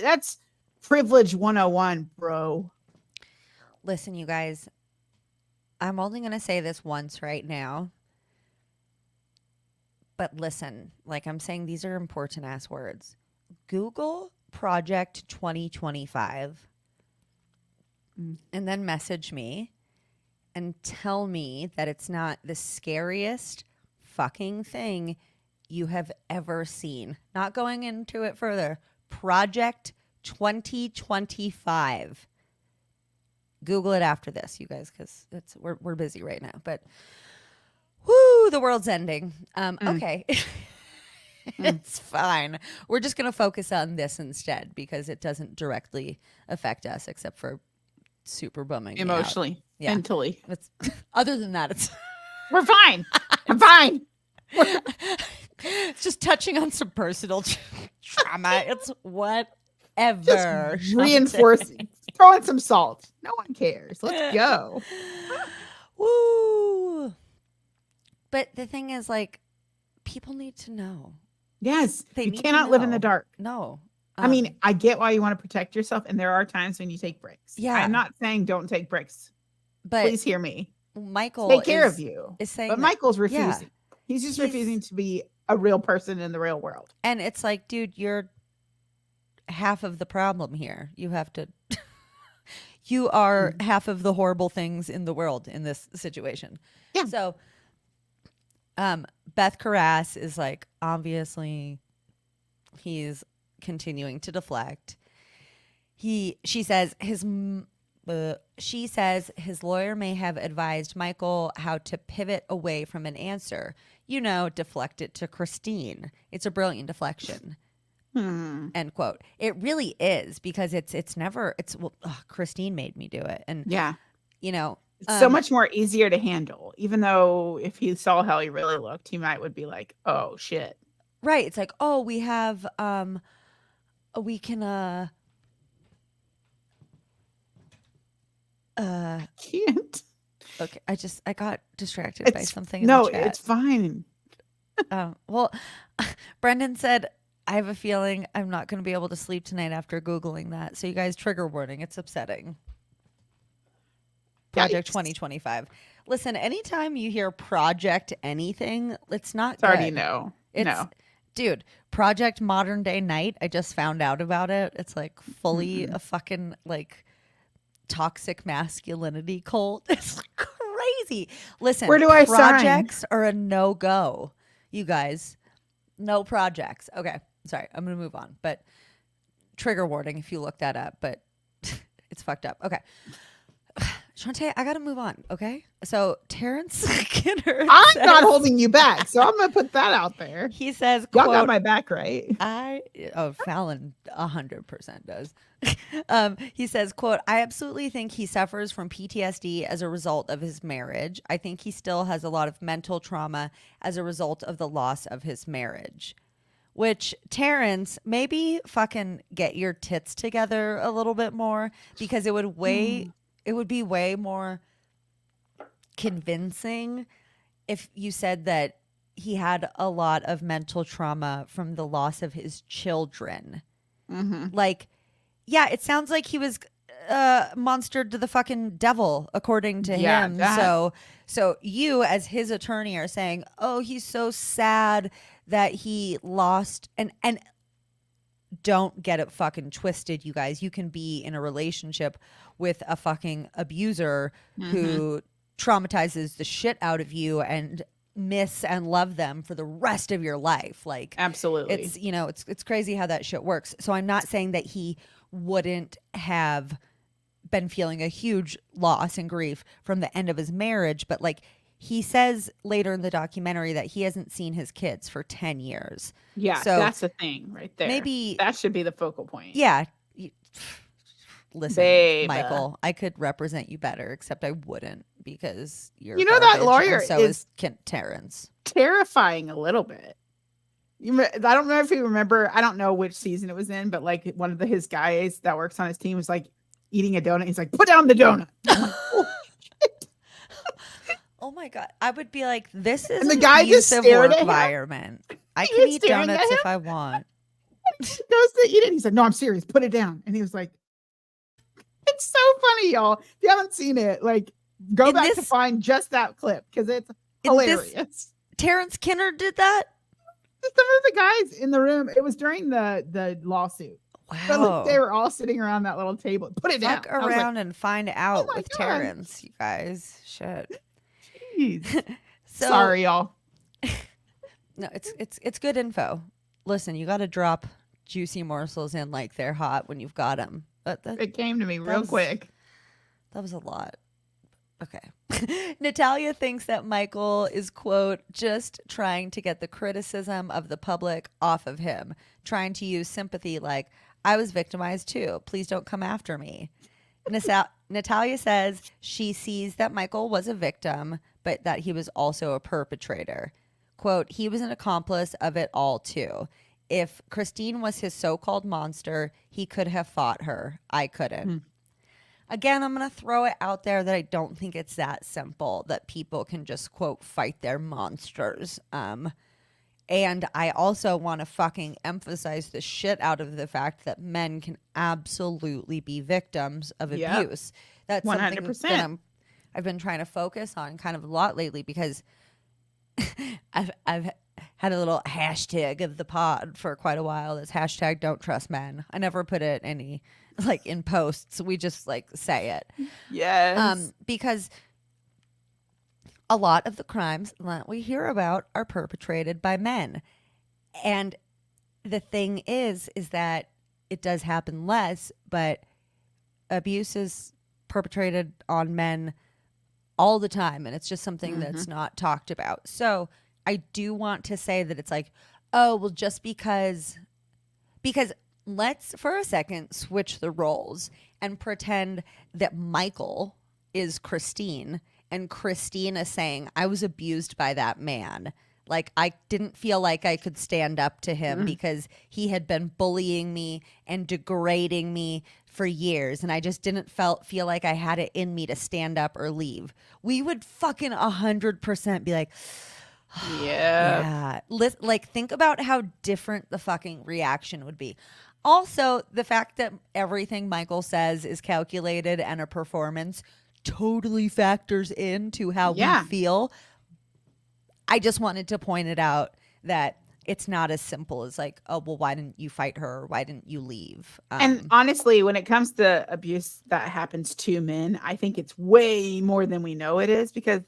That's privilege 101, bro. Listen, you guys, I'm only going to say this once right now. But listen, like I'm saying, these are important ass words. Google Project 2025 and then message me and tell me that it's not the scariest fucking thing you have ever seen. Not going into it further. Project 2025. Google it after this, you guys, because we're busy right now. But whoo, the world's ending. Okay. It's fine. We're just going to focus on this instead, because it doesn't directly affect us, except for super bumming emotionally, mentally. Other than that, we're fine. I'm fine. It's just touching on some personal trauma. It's whatever. Just reinforcing, throwing some salt. No one cares. Let's go. Woo. But the thing is, like, people need to know. Yes, you cannot live in the dark. No. I mean, I get why you want to protect yourself, and there are times when you take breaks. Yeah. I'm not saying don't take breaks. But please hear me. Michael take care of you. Is saying but Michael's refusing. Yeah. He's just refusing to be a real person in the real world. And it's like, dude, you're half of the problem here. You have to You are half of the horrible things in the world in this situation. Yeah. So Beth Carras is like, obviously he's continuing to deflect. She says his lawyer may have advised Michael how to pivot away from an answer. Deflect it to Christine. It's a brilliant deflection. End quote. It really is, because Christine made me do it. And yeah, it's so much more easier to handle, even though if he saw how he really looked, he would be like, oh shit. Right. It's like, oh, we have, we can, can't. Okay. I got distracted by something. No, it's fine. Well, Brendan said, I have a feeling I'm not going to be able to sleep tonight after Googling that. So you guys, trigger warning. It's upsetting. Project 2025. Listen, anytime you hear project anything, it's not good. Already no. Dude, Project Modern Day Night, I just found out about it. It's like fully a fucking like toxic masculinity cult. It's crazy. Listen, where do I projects sign? are a no-go, you guys. No projects. Okay, sorry, I'm going to move on. But trigger warning if you look that up, but it's fucked up. Okay. Shantae, I got to move on, okay? So Terrence Skinner I'm not holding you back, so I'm going to put that out there. He says, y'all quote, got my back, right? Fallon 100% does. He says, quote, I absolutely think he suffers from PTSD as a result of his marriage. I think he still has a lot of mental trauma as a result of the loss of his marriage. Which, Terrence, maybe fucking get your tits together a little bit more, because it would be way more convincing if you said that he had a lot of mental trauma from the loss of his children. Like, yeah, it sounds like he was monstered to the fucking devil, according to him. So you, as his attorney, are saying, oh, he's so sad that he lost, and don't get it fucking twisted, you guys. You can be in a relationship with a fucking abuser who traumatizes the shit out of you and miss and love them for the rest of your life. Like, absolutely. It's crazy how that shit works. So I'm not saying that he wouldn't have been feeling a huge loss and grief from the end of his marriage, but like, he says later in the documentary that he hasn't seen his kids for 10 years. Yeah, so that's the thing right there. Maybe that should be the focal point. Yeah. Listen, Babe. Michael, I could represent you better, except I wouldn't, because you're that lawyer, so is Terrence. Terrifying a little bit. I don't know if you remember, I don't know which season it was in, but like one of his guys that works on his team was like eating a donut. He's like, put down the donut. Oh my God. I would be like, this is and the guy just stared at environment. I can eat donuts if I want. He goes to eat it. He said, no, I'm serious. Put it down. And he was like, it's so funny, y'all. If you haven't seen it, like, go back to find just that clip, because it's hilarious. Terrence Skinner did that? Some of the guys in the room, it was during the lawsuit. Wow. But like, they were all sitting around that little table. Put it down. Fuck around and find out with Terrence, you guys. Shit. Sorry, y'all. No, it's good info. Listen, you got to drop juicy morsels in like they're hot when you've got them. It came to me real quick. That was a lot. Okay. Natalia thinks that Michael is, quote, just trying to get the criticism of the public off of him, trying to use sympathy like, I was victimized too. Please don't come after me. Natalia says she sees that Michael was a victim, but that he was also a perpetrator. Quote, he was an accomplice of it all too. If Christine was his so-called monster, he could have fought her. I couldn't. Again, I'm going to throw it out there that I don't think it's that simple that people can just, quote, fight their monsters. And I also want to fucking emphasize the shit out of the fact that men can absolutely be victims of abuse. That's 100%. Something that I've been trying to focus on kind of a lot lately, because I've had a little hashtag of the pod for quite a while. That's hashtag don't trust men. I never put it any like in posts. We just like say it. Yes. Because a lot of the crimes that we hear about are perpetrated by men. And the thing is that it does happen less, but abuse is perpetrated on men all the time. And it's just something that's not talked about. So I do want to say that it's like, oh, well, just because let's for a second switch the roles and pretend that Michael is Christine and Christine is saying, I was abused by that man. Like, I didn't feel like I could stand up to him because he had been bullying me and degrading me for years. And I just didn't feel like I had it in me to stand up or leave. We would fucking 100% be like, yeah. Like, think about how different the fucking reaction would be. Also, the fact that everything Michael says is calculated and a performance totally factors into how we feel. I just wanted to point it out that it's not as simple as like, oh, well, why didn't you fight her? Or why didn't you leave? And honestly, when it comes to abuse that happens to men, I think it's way more than we know it is because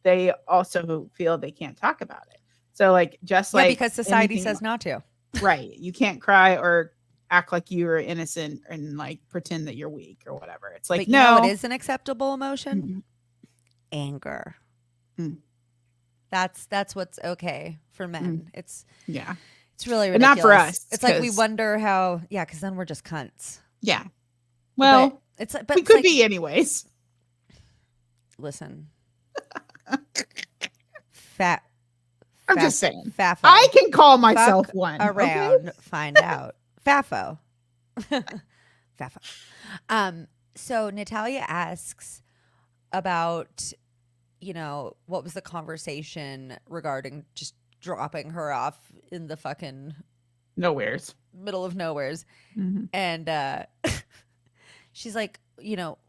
they also feel they can't talk about it. So like, just like because society says not to. Right. You can't cry or act like you are innocent and like pretend that you're weak or whatever. It's like, but no, it is an acceptable emotion. Anger. That's what's okay for men. It's really ridiculous. But not for us. It's like we wonder how, because then we're just cunts. Yeah. Well, but we could be anyways. Listen. I'm just saying. Fafo. I can call myself one. Around, find out. Fafo. Fafo. So Natalia asks about, what was the conversation regarding just dropping her off in the fucking nowheres, middle of nowheres. And she's like,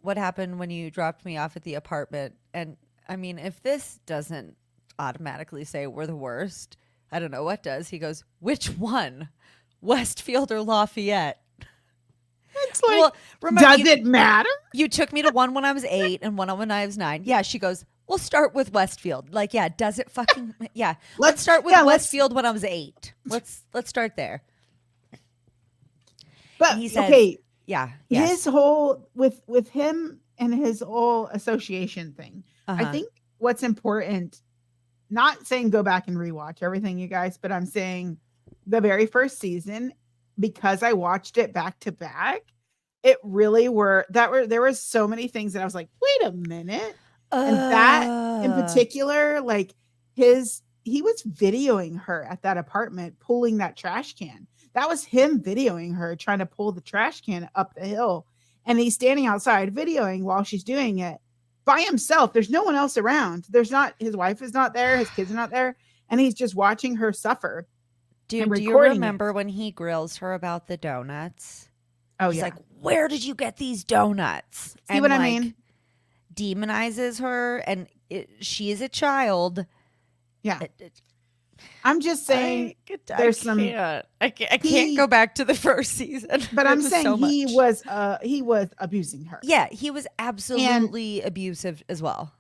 what happened when you dropped me off at the apartment? And I mean, if this doesn't automatically say we're the worst, I don't know what does. He goes, which one? Westfield or Lafayette? It's like, well, remember, does it matter? You took me to one when I was 8 and one when I was 9. Yeah, she goes, we'll start with Westfield. Like, yeah, does it fucking, yeah. Let's start with Westfield when I was 8. Let's start there. But he says, okay, yes. His whole, with him and his whole association thing, I think what's important, not saying go back and rewatch everything, you guys, but I'm saying the very first season, because I watched it back to back, it really there were so many things that I was like, wait a minute. And that in particular, like he was videoing her at that apartment, pulling that trash can. That was him videoing her, trying to pull the trash can up the hill. And he's standing outside videoing while she's doing it by himself. There's no one else around. His wife is not there. His kids are not there. And he's just watching her suffer. Dude, do you remember when he grills her about the donuts? Oh, he's like, where did you get these donuts? See what I mean? Demonizes her, and she is a child. Yeah. I'm just saying there's some. I can't go back to the first season. But I'm saying he was abusing her. Yeah, he was absolutely abusive as well.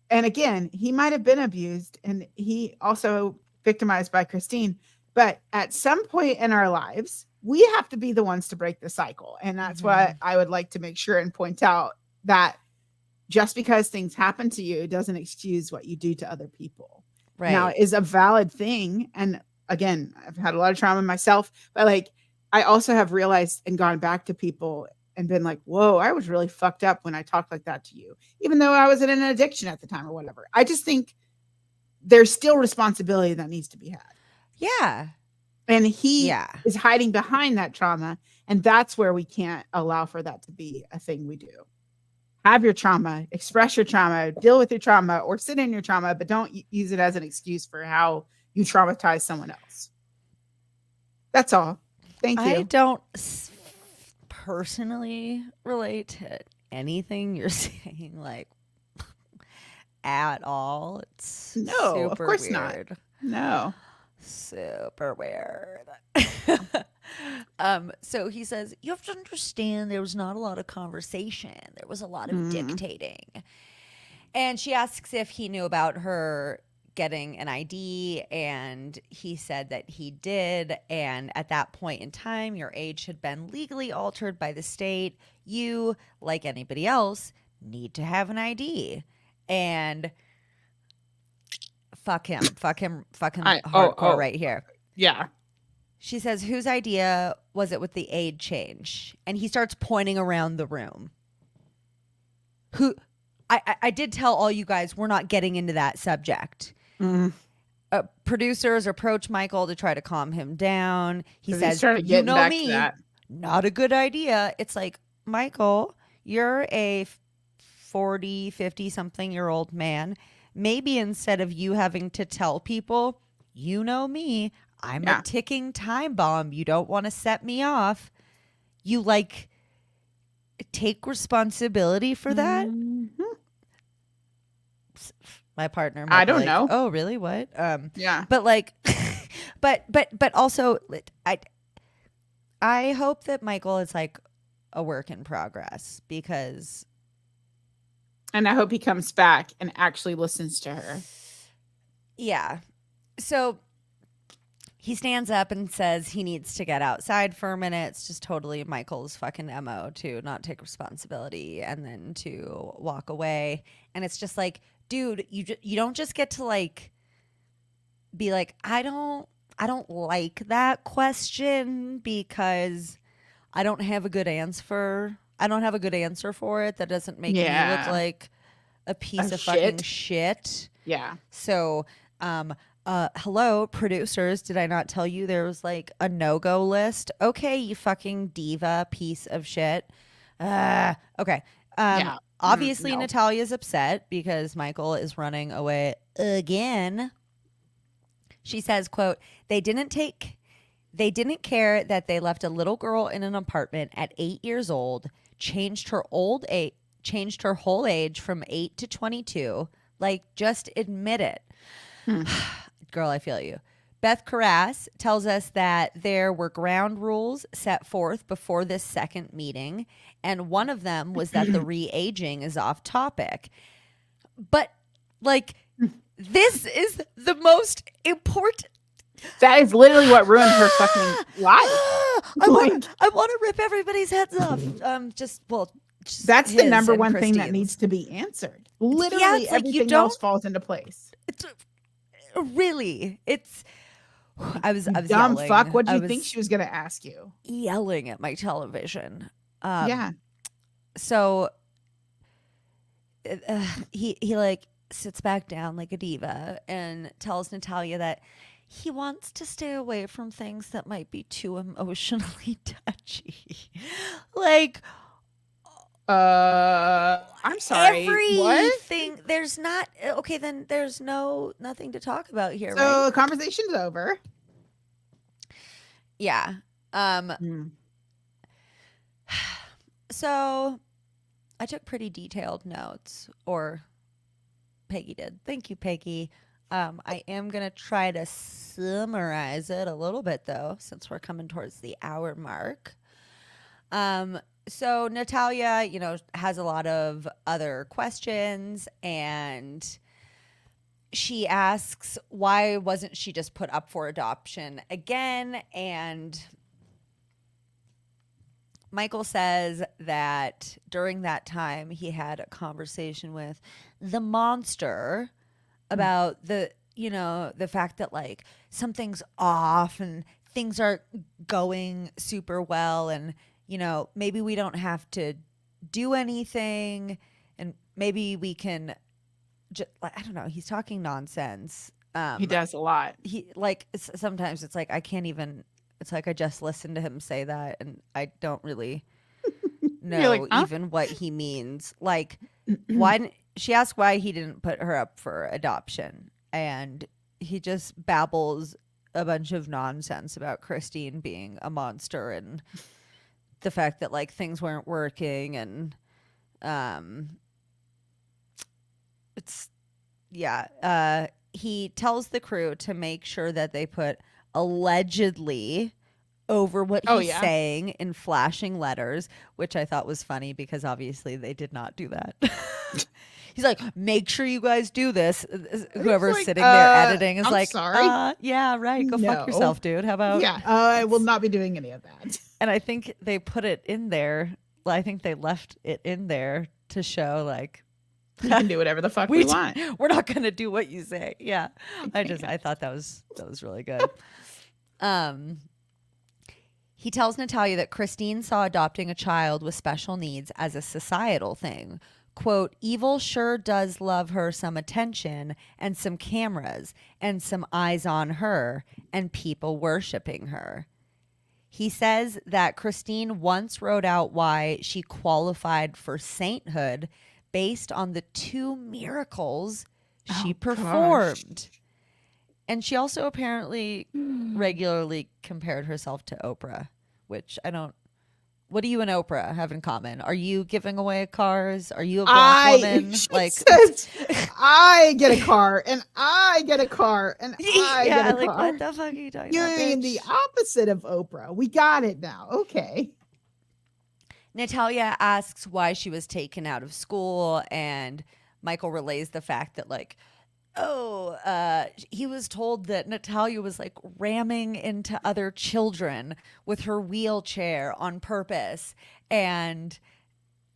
And again, he might have been abused, and he also victimized by Christine. But at some point in our lives, we have to be the ones to break the cycle. And that's what I would like to make sure and point out, that just because things happen to you doesn't excuse what you do to other people. Right. Now, is a valid thing. And again, I've had a lot of trauma myself, but like, I also have realized and gone back to people and been like, whoa, I was really fucked up when I talked like that to you, even though I was in an addiction at the time or whatever. I just think there's still responsibility that needs to be had. Yeah. And he is hiding behind that trauma. And that's where we can't allow for that to be a thing we do. Have your trauma, express your trauma, deal with your trauma, or sit in your trauma, but don't use it as an excuse for how you traumatize someone else. That's all. Thank you. I don't personally relate to anything you're saying, like, at all. It's no, super of course weird. Not. No. Super weird. So he says, you have to understand there was not a lot of conversation. There was a lot of dictating. And she asks if he knew about her getting an ID, and he said that he did. And at that point in time, your age had been legally altered by the state. You, like anybody else, need to have an ID. And fuck him hardcore right here. Yeah. She says, whose idea was it with the age change? And he starts pointing around the room. Who? I did tell all you guys we're not getting into that subject. Producers approach Michael to try to calm him down. He says, you know me, not a good idea. It's like, Michael, you're a 40, 50-something-year-old man. Maybe instead of you having to tell people, you know me, I'm a ticking time bomb. You don't want to set me off. You take responsibility for that. My partner might I don't know. Oh, really? What? Yeah. But but also I hope that Michael is a work in progress, because and I hope he comes back and actually listens to her. Yeah. So he stands up and says he needs to get outside for a minute. It's just totally Michael's fucking MO to not take responsibility and then to walk away. And it's just like, dude, you don't just get to be like, I don't like that question because I don't have a good answer. I don't have a good answer for it. That doesn't make me look like a piece of fucking shit. Yeah. So, hello, producers. Did I not tell you there was a no-go list? Okay, you fucking diva piece of shit. Okay. Obviously, no. Natalia's upset because Michael is running away again. She says, quote, they didn't care that they left a little girl in an apartment at 8 years old, changed her whole age from 8 to 22. Just admit it. Girl, I feel you. Beth Carras tells us that there were ground rules set forth before this second meeting, and one of them was that the re-aging is off topic. But, this is the most important. That is literally what ruined her fucking life. I want to rip everybody's heads off. That's the number one thing that needs to be answered. Literally, everything else falls into place. Really, I was dumb yelling. Fuck. What do you think she was going to ask you? Yelling at my television. Yeah. So he sits back down like a diva and tells Natalia that he wants to stay away from things that might be too emotionally touchy. I'm sorry. Everything. What? There's not. Okay, then there's nothing to talk about here. So the conversation's over. Yeah. So I took pretty detailed notes, or Peggy did. Thank you, Peggy. I am going to try to summarize it a little bit, though, since we're coming towards the hour mark. So Natalia, has a lot of other questions, and she asks, why wasn't she just put up for adoption again? And Michael says that during that time, he had a conversation with the monster about the fact that something's off and things aren't going super well, and maybe we don't have to do anything, and maybe we can I don't know, he's talking nonsense. He does a lot. He sometimes it's I can't even, it's I just listened to him say that and I don't really know even what he means. Why she asked why he didn't put her up for adoption, and he just babbles a bunch of nonsense about Christine being a monster and the fact that things weren't working, and he tells the crew to make sure that they put allegedly over what he's saying in flashing letters, which I thought was funny because obviously they did not do that. He's like, make sure you guys do this. Whoever's like, sitting there editing is like, sorry. Yeah, right. Go fuck yourself, dude. How about? Yeah, I will not be doing any of that. And I think they put it in there. I think they left it in there to show like, we can do whatever the fuck we want. We're not going to do what you say. Yeah. I thought that was really good. He tells Natalia that Christine saw adopting a child with special needs as a societal thing. Quote, evil sure does love her some attention and some cameras and some eyes on her and people worshiping her. He says that Christine once wrote out why she qualified for sainthood based on the 2 miracles she performed. Gosh. And she also apparently regularly compared herself to Oprah, which I don't. What do you and Oprah have in common? Are you giving away cars? Are you a black woman? Like, says, I get a car, and I get a car, and I get a car. What the fuck are you talking You're about? You're the opposite of Oprah. We got it now. Okay. Natalia asks why she was taken out of school, and Michael relays the fact that, like, he was told that Natalia was like ramming into other children with her wheelchair on purpose. And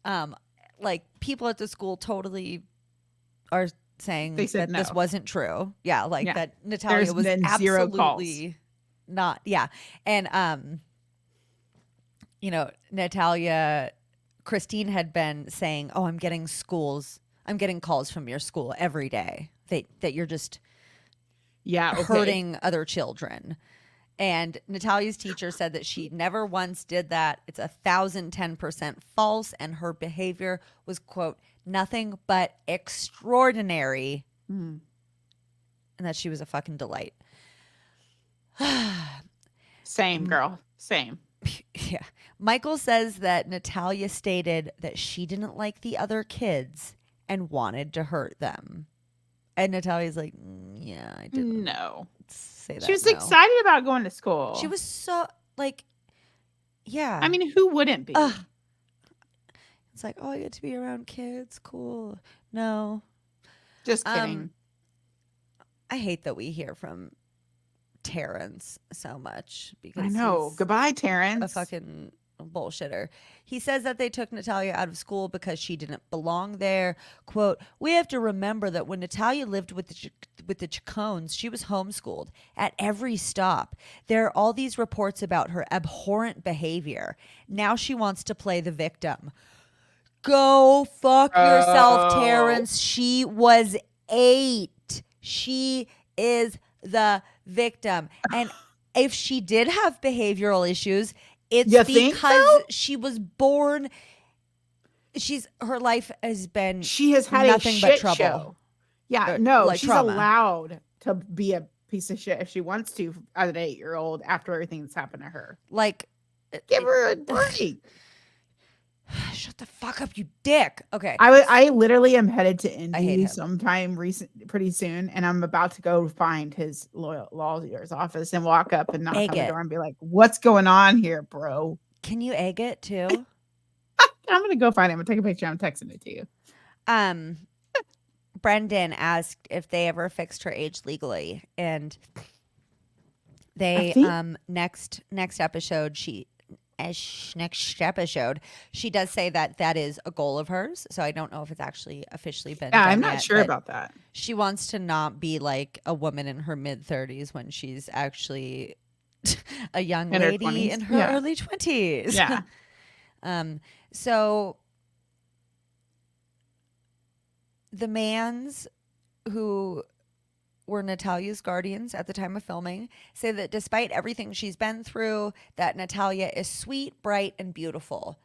like people at the school totally are saying that no. This wasn't true. Yeah. Like that Natalia was absolutely not. Yeah. And, you know, Christine had been saying, oh, I'm getting calls from your school every day. That you're just hurting other children. And Natalia's teacher said that she never once did that. It's 1,010% false. And her behavior was, quote, nothing but extraordinary. And that she was a fucking delight. Same, girl. Same. Yeah. Michael says that Natalia stated that she didn't like the other kids and wanted to hurt them. And Natalia's like, yeah, I didn't. No. Say that. She was excited about going to school. She was so, like, yeah. I mean, who wouldn't be? It's like, oh, I get to be around kids. Cool. No. Just kidding. I hate that we hear from Terrence so much. Because I know. Goodbye, Terrence. A fucking bullshitter. He says that they took Natalia out of school because she didn't belong there. Quote, we have to remember that when Natalia lived with the Chacones, she was homeschooled at every stop. There are all these reports about her abhorrent behavior. Now she wants to play the victim. Go fuck yourself, Terrence. She was 8. She is the victim. And if she did have behavioral issues, it's because she was born. Her life has been. She has had nothing but trouble. Show. Yeah, no, like she's trauma. Allowed to be a piece of shit if she wants to as an 8-year-old after everything that's happened to her. Like, give her a break. Shut the fuck up, you dick. Okay. I literally am headed to Indy sometime pretty soon, and I'm about to go find his lawyer's office and walk up and knock on the door and be like, what's going on here, bro? Can you egg it too? I'm gonna go find him and take a picture. I'm texting it to you. Brendan asked if they ever fixed her age legally, and they next episode she does say that is a goal of hers. So I don't know if it's actually officially been done I'm not yet, sure about that. She wants to not be like a woman in her mid-30s when she's actually a young lady in her early 20s. Yeah. So the mans who were Natalia's guardians at the time of filming say that despite everything she's been through, that Natalia is sweet, bright, and beautiful.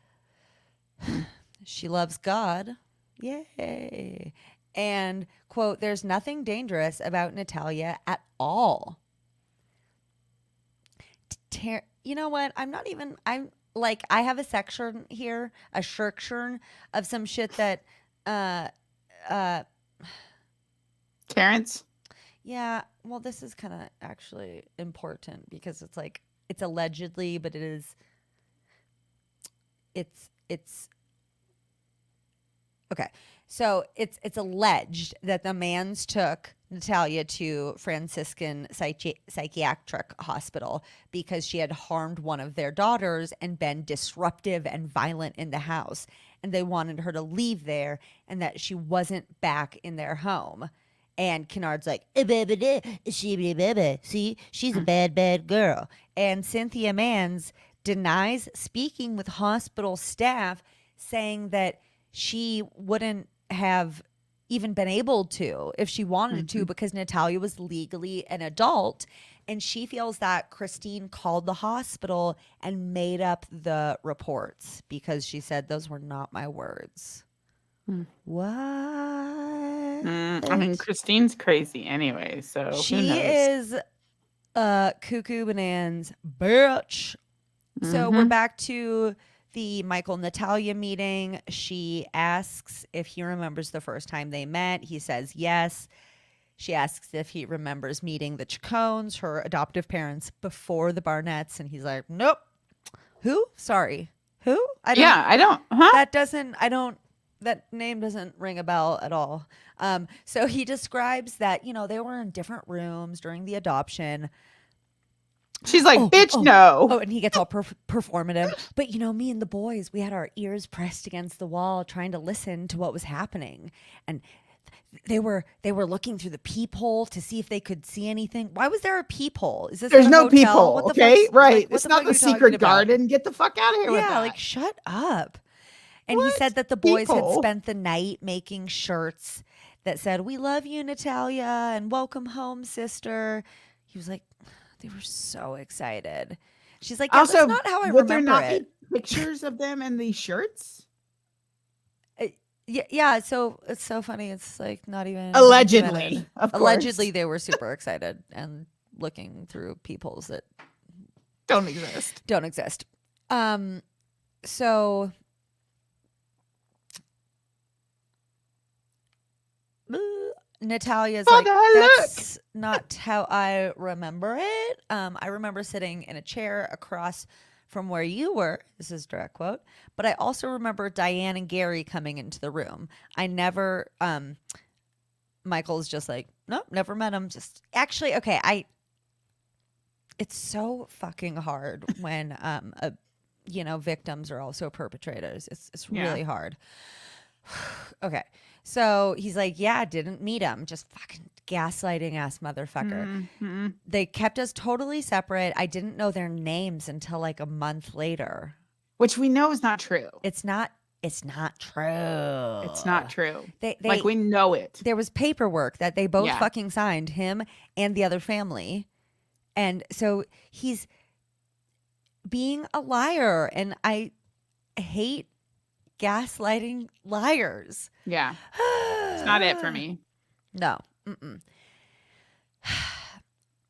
She loves God. Yay. And, quote, there's nothing dangerous about Natalia at all. You know what? I'm like, I have a section here, a section of some shit that, Terrence? Yeah, well, this is kind of actually important because it's like it's allegedly, but it's okay. So it's alleged that the mans took Natalia to Franciscan psychiatric hospital because she had harmed one of their daughters and been disruptive and violent in the house, and they wanted her to leave there and that she wasn't back in their home. And Kennard's like, see, she's a bad girl. And Cynthia Mans denies speaking with hospital staff, saying that she wouldn't have even been able to if she wanted to because Natalia was legally an adult. And she feels that Christine called the hospital and made up the reports because she said those were not my words. What? I mean, Christine's crazy anyway, so she is cuckoo bananas bitch. So we're back to the Michael Natalia meeting. She asks if he remembers the first time they met. He says yes. She asks if he remembers meeting the Chacones, her adoptive parents, before the Barnetts, and he's like, nope. Who? Sorry. Who? I don't. Huh? That name doesn't ring a bell at all. So he describes that, they were in different rooms during the adoption. She's like, bitch, no. Oh, and he gets all performative. But, me and the boys, we had our ears pressed against the wall trying to listen to what was happening. And they were looking through the peephole to see if they could see anything. Why was there a peephole? Is this There's no hotel? peephole, okay? Right. It's not the secret garden. Get the fuck out of here with that. Yeah, like, shut up. And he said that the boys had spent the night making shirts that said, "We love you, Natalia, and welcome home, sister." He was like, they were so excited. She's like, yeah, also, that's not how I remember there not it. Be pictures of them in these shirts? Yeah. So it's so funny. It's like not even allegedly. Of course. Allegedly, they were super excited and looking through peepholes that don't exist. So. Natalia's like, that's not how I remember it. I remember sitting in a chair across from where you were. This is a direct quote. But I also remember Diane and Gary coming into the room. I never, Michael's just like, nope, never met him. Just actually, okay. It's so fucking hard when, victims are also perpetrators. It's really hard. Okay. So he's like, yeah, didn't meet him. Just fucking gaslighting ass motherfucker. Mm-hmm. They kept us totally separate. I didn't know their names until like a month later. Which we know is not true. It's not true. It's not true. Like we know it. There was paperwork that they both fucking signed, him and the other family. And so he's being a liar. And I hate gaslighting liars. Yeah. It's not it for me. No.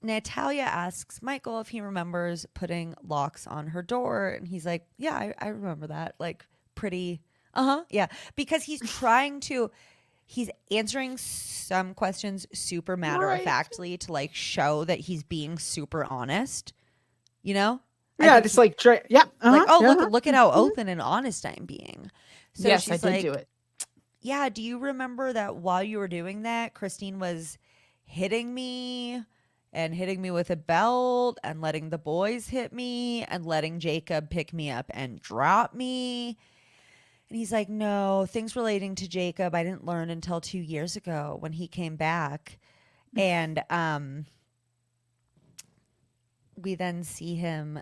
Natalia asks Michael if he remembers putting locks on her door. And he's like, yeah, I remember that. Like pretty, yeah. Because he's he's answering some questions super matter-of-factly to like show that he's being super honest, Yeah, just like, look at how open and honest I'm being. So yes, she's I did do it. Yeah, do you remember that while you were doing that, Christine was hitting me with a belt and letting the boys hit me and letting Jacob pick me up and drop me? And he's like, no, things relating to Jacob I didn't learn until 2 years ago when he came back. And we then see him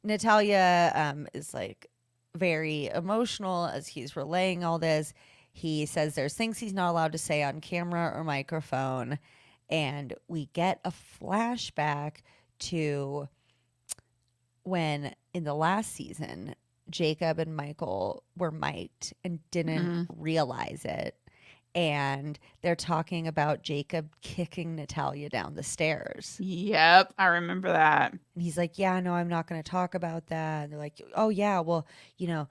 Natalia is like very emotional as he's relaying all this. He says there's things he's not allowed to say on camera or microphone. And we get a flashback to when in the last season, Jacob and Michael were mic'd and didn't realize it. and they're talking about Jacob kicking Natalia down the stairs. Yep, I remember that. And he's like, yeah, no, I'm not going to talk about that. And they're like, oh, yeah, well,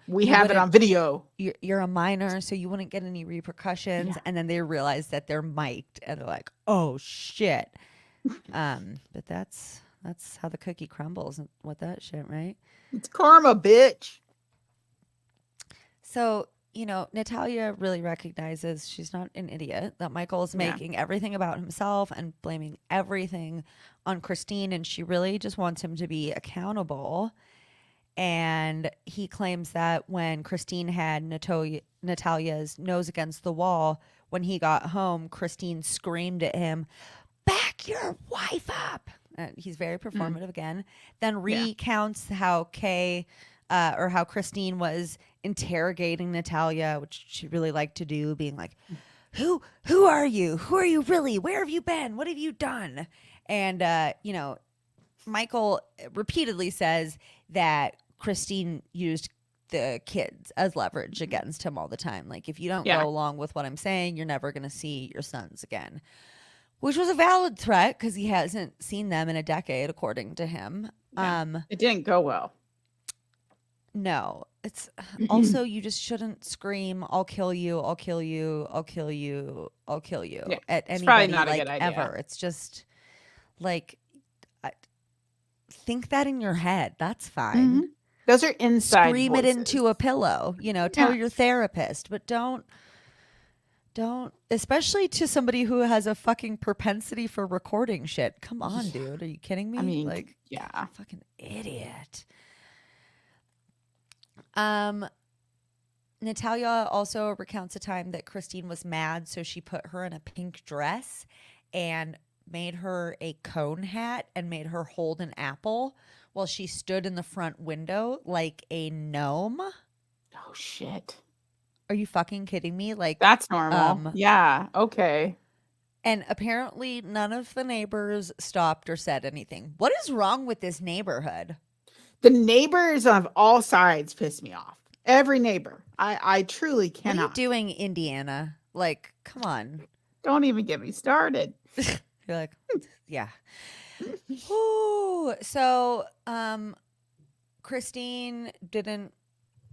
we have it on video. You're a minor, so you wouldn't get any repercussions. Yeah. And then they realize that they're mic'd, and they're like, oh, shit. But that's how the cookie crumbles with that shit, right? It's karma, bitch. So, Natalia really recognizes she's not an idiot, that Michael is making everything about himself and blaming everything on Christine, and she really just wants him to be accountable. And he claims that when Christine had Natalia's nose against the wall, when he got home, Christine screamed at him, "Back your wife up!" He's very performative again. Then recounts how how Christine was interrogating Natalia, which she really liked to do, being like, who are you? Who are you really? Where have you been? What have you done? And, Michael repeatedly says that Christine used the kids as leverage against him all the time. Like, if you don't go along with what I'm saying, you're never going to see your sons again. Which was a valid threat because he hasn't seen them in a decade, according to him. Yeah. It didn't go well. No, it's also, you just shouldn't scream, "I'll kill you, I'll kill you, I'll kill you, I'll kill you" at anybody, not like, a good idea. Ever. It's just like, think that in your head. That's fine. Mm-hmm. Those are inside Scream voices. It into a pillow. Tell your therapist, but don't, especially to somebody who has a fucking propensity for recording shit. Come on, dude. Are you kidding me? I mean, fucking idiot. Natalia also recounts a time that Christine was mad, so she put her in a pink dress and made her a cone hat and made her hold an apple while she stood in the front window like a gnome. Oh, shit. Are you fucking kidding me? Like, that's normal. Yeah. Okay. And apparently none of the neighbors stopped or said anything. What is wrong with this neighborhood? The neighbors of all sides piss me off. Every neighbor. I truly cannot. What are you doing, Indiana? Like, come on. Don't even get me started. You're like, yeah. Ooh. So, Christine didn't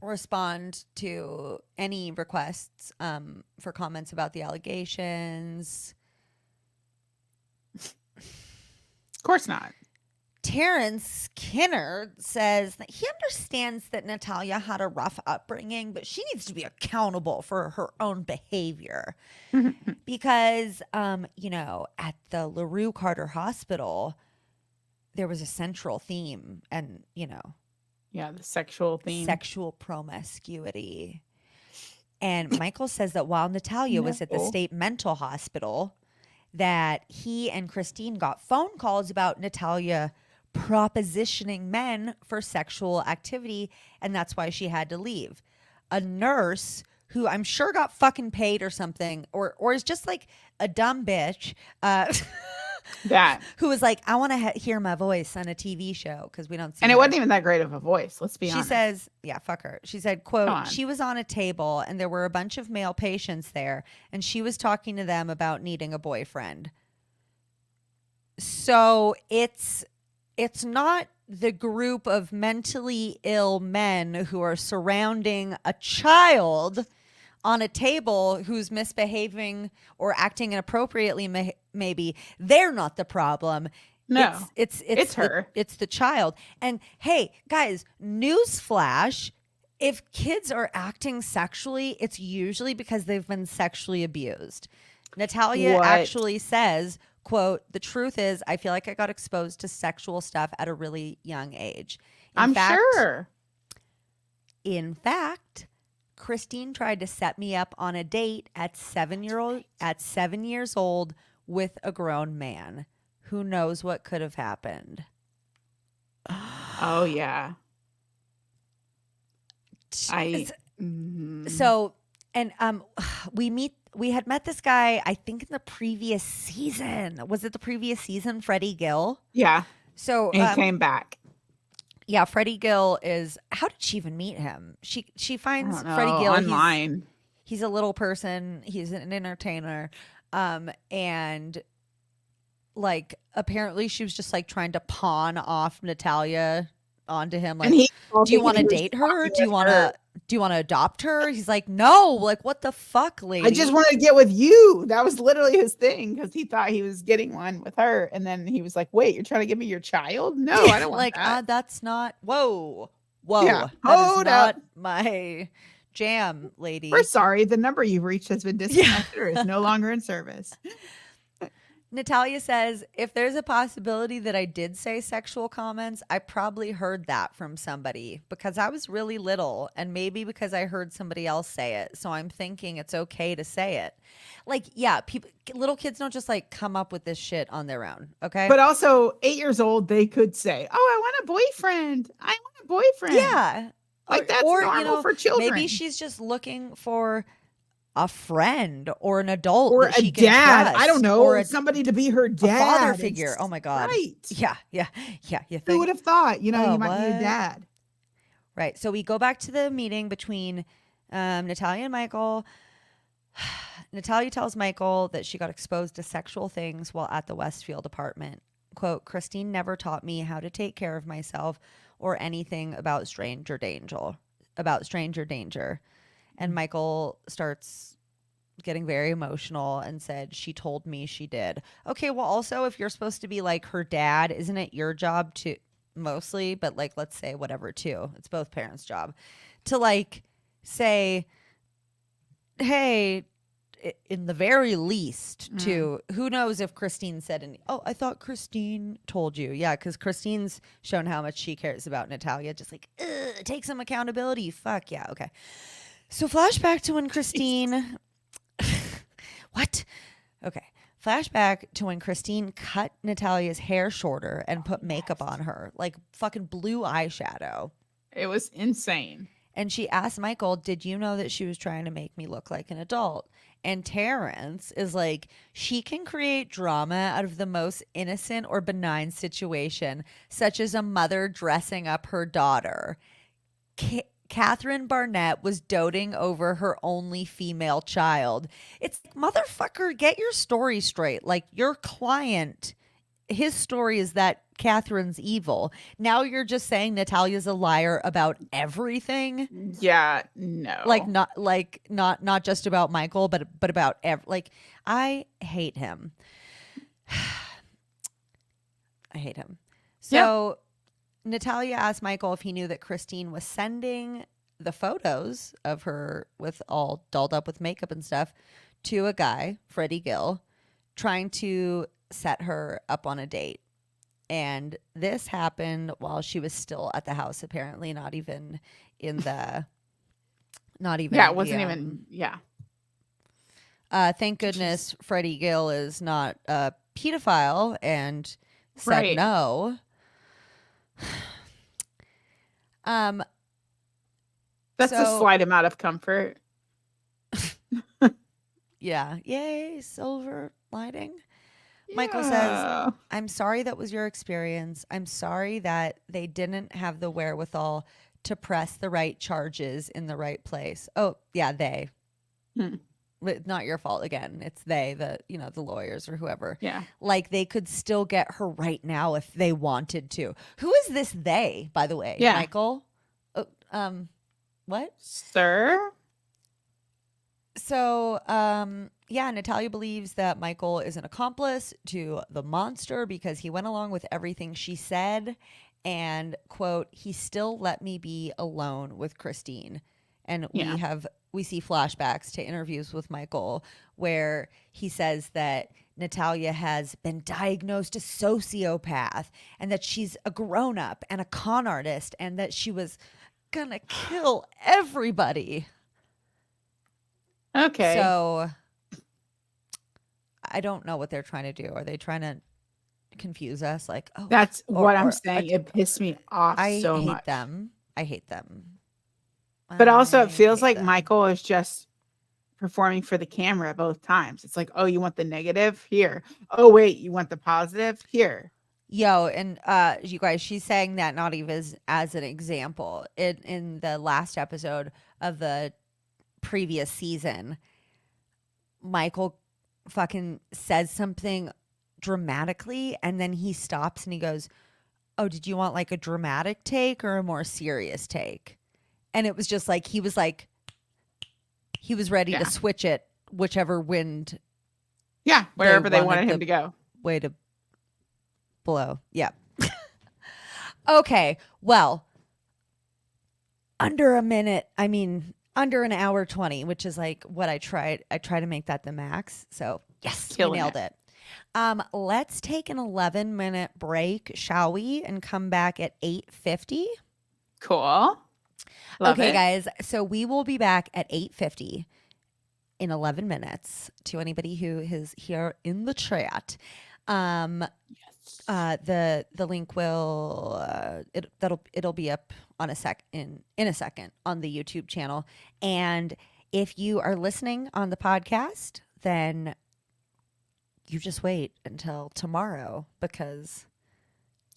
respond to any requests for comments about the allegations. Of course not. Terrence Skinner says that he understands that Natalia had a rough upbringing, but she needs to be accountable for her own behavior. Because, at the LaRue Carter Hospital, there was a central theme and, yeah, the sexual theme. Sexual promiscuity. And Michael says that while Natalia was at the state mental hospital, that he and Christine got phone calls about Natalia propositioning men for sexual activity, and that's why she had to leave. A nurse who I'm sure got fucking paid or something, or is just like a dumb bitch, who was like, I want to hear my voice on a TV show because we don't see and her. It wasn't even that great of a voice, let's be honest. She says, yeah, fuck her. She said, quote, she was on a table and there were a bunch of male patients there and she was talking to them about needing a boyfriend. So it's not the group of mentally ill men who are surrounding a child on a table who's misbehaving or acting inappropriately. Maybe they're not the problem. No, it's her. It's the child. And hey, guys, newsflash: if kids are acting sexually, it's usually because they've been sexually abused. Natalia actually says, quote, "The truth is, I feel like I got exposed to sexual stuff at a really young age." I'm sure. In fact, Christine tried to set me up on a date at 7 years old with a grown man. Who knows what could have happened? Oh yeah. So, and we had met this guy, I think in the previous season. Was it the previous season, Freddie Gill? Yeah. So he came back. Yeah, Freddie Gill is. How did she even meet him? She finds Freddie Gill online. he's a little person. He's an entertainer. And like apparently she was just like trying to pawn off Natalia onto him. Like, do you want to date her? Do you want to adopt her? He's like, no, like what the fuck, lady? I just wanted to get with you. That was literally his thing, because he thought he was getting one with her. And then he was like, wait, you're trying to give me your child? No, I don't want like, that. That's not, whoa. Yeah, that is not my jam, lady. We're sorry. The number you've reached has been disconnected or is no longer in service. Natalia says, if there's a possibility that I did say sexual comments, I probably heard that from somebody because I was really little, and maybe because I heard somebody else say it. So I'm thinking it's okay to say it. Like, yeah, little kids don't just like come up with this shit on their own. Okay. But also 8 years old, they could say, oh, I want a boyfriend. I want a boyfriend. Yeah. Like that's normal for children. Maybe she's just looking for a friend or an adult or that she a dad. Trust, I don't know, or somebody to be her dad, a father figure. Oh my god! Right? Yeah. You think? Who would have thought? You might be a dad. Right. So we go back to the meeting between Natalia and Michael. Natalia tells Michael that she got exposed to sexual things while at the Westfield apartment. Quote, Christine never taught me how to take care of myself or anything about stranger danger. And Michael starts getting very emotional and said, she told me she did. Okay, well, also, if you're supposed to be like her dad, isn't it your job to, mostly, but like, let's say whatever too, it's both parents' job, to like say, hey, in the very least, to, who knows if Christine said any, oh, I thought Christine told you. Yeah, because Christine's shown how much she cares about Natalia, just like, take some accountability. Fuck yeah, okay. So flashback to when Christine, what? Okay. Flashback to when Christine cut Natalia's hair shorter and put makeup on her, like fucking blue eyeshadow. It was insane. And she asked Michael, did you know that she was trying to make me look like an adult? And Terrence is like, she can create drama out of the most innocent or benign situation, such as a mother dressing up her daughter. Catherine Barnett was doting over her only female child. It's like, motherfucker, get your story straight. Like, your client, his story is that Catherine's evil. Now you're just saying Natalia's a liar about everything. Yeah, no. Not just about Michael, but about I hate him. I hate him. So yeah. Natalia asked Michael if he knew that Christine was sending the photos of her with all dolled up with makeup and stuff to a guy, Freddie Gill, trying to set her up on a date. And this happened while she was still at the house, apparently, not even in the, Yeah, it wasn't even, yeah. Thank goodness Freddie Gill is not a pedophile and said no. That's a slight amount of comfort. Yeah. Yay, silver lining. Yeah. Michael says, I'm sorry that was your experience. I'm sorry that they didn't have the wherewithal to press the right charges in the right place. Oh, yeah, they. It's not your fault again. It's they, the lawyers or whoever. Yeah. Like they could still get her right now if they wanted to. Who is this they, by the way? Yeah. Michael? What? Sir? So, Natalia believes that Michael is an accomplice to the monster because he went along with everything she said and, quote, he still let me be alone with Christine. And we see flashbacks to interviews with Michael where he says that Natalia has been diagnosed a sociopath and that she's a grown-up and a con artist and that she was gonna kill everybody. Okay. So I don't know what they're trying to do. Are they trying to confuse us? Like, oh, that's what I'm saying. It pissed me off so much. I hate them. But also it feels like Michael is just performing for the camera both times. It's like, oh, you want the negative? Here. Oh, wait, you want the positive? Here. Yo, and you guys, she's saying that not even as an example. In the last episode of the previous season, Michael fucking says something dramatically and then he stops and he goes, "Oh, did you want like a dramatic take or a more serious take?" And it was just like he was ready to switch it whichever wind. Yeah, wherever they wanted him to go. Way to blow. Yeah. Okay. Well, under an hour 20, which is like what I tried. I try to make that the max. So yes, we nailed it. Let's take an 11-minute break, shall we? And come back at 8:50. Cool. Love okay, it. guys. So we will be back at 8:50 in 11 minutes. To anybody who is here in the chat, the link will it'll be up on in a second on the YouTube channel. And if you are listening on the podcast, then you just wait until tomorrow, because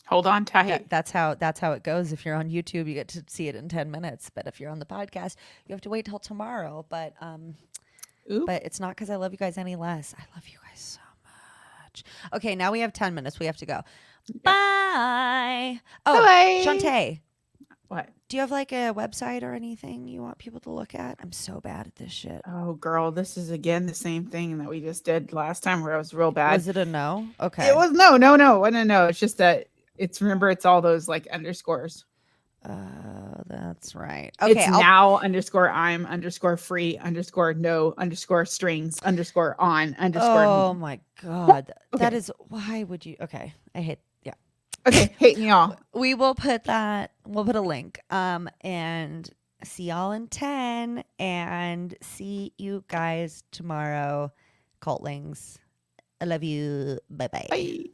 hold on tight. That's how it goes. If you're on YouTube, you get to see it in 10 minutes. But if you're on the podcast, you have to wait till tomorrow. But it's not because I love you guys any less. I love you guys so much. Okay, now we have 10 minutes. We have to go. Yep. Bye. Oh, bye. Shantae. What? Do you have like a website or anything you want people to look at? I'm so bad at this shit. Oh, girl, this is again the same thing that we just did last time where I was real bad. Was it a no? Okay. It was no. It's just that it's all those like underscores. That's right. Okay. It's now underscore I'm underscore free underscore no underscore strings underscore on underscore. Oh my God. Okay. That is, why would you? Okay. I hate. Yeah. Okay. Hate me all. We will put that. We'll put a link. And see y'all in 10 and see you guys tomorrow. Cultlings. I love you. Bye-bye. Bye.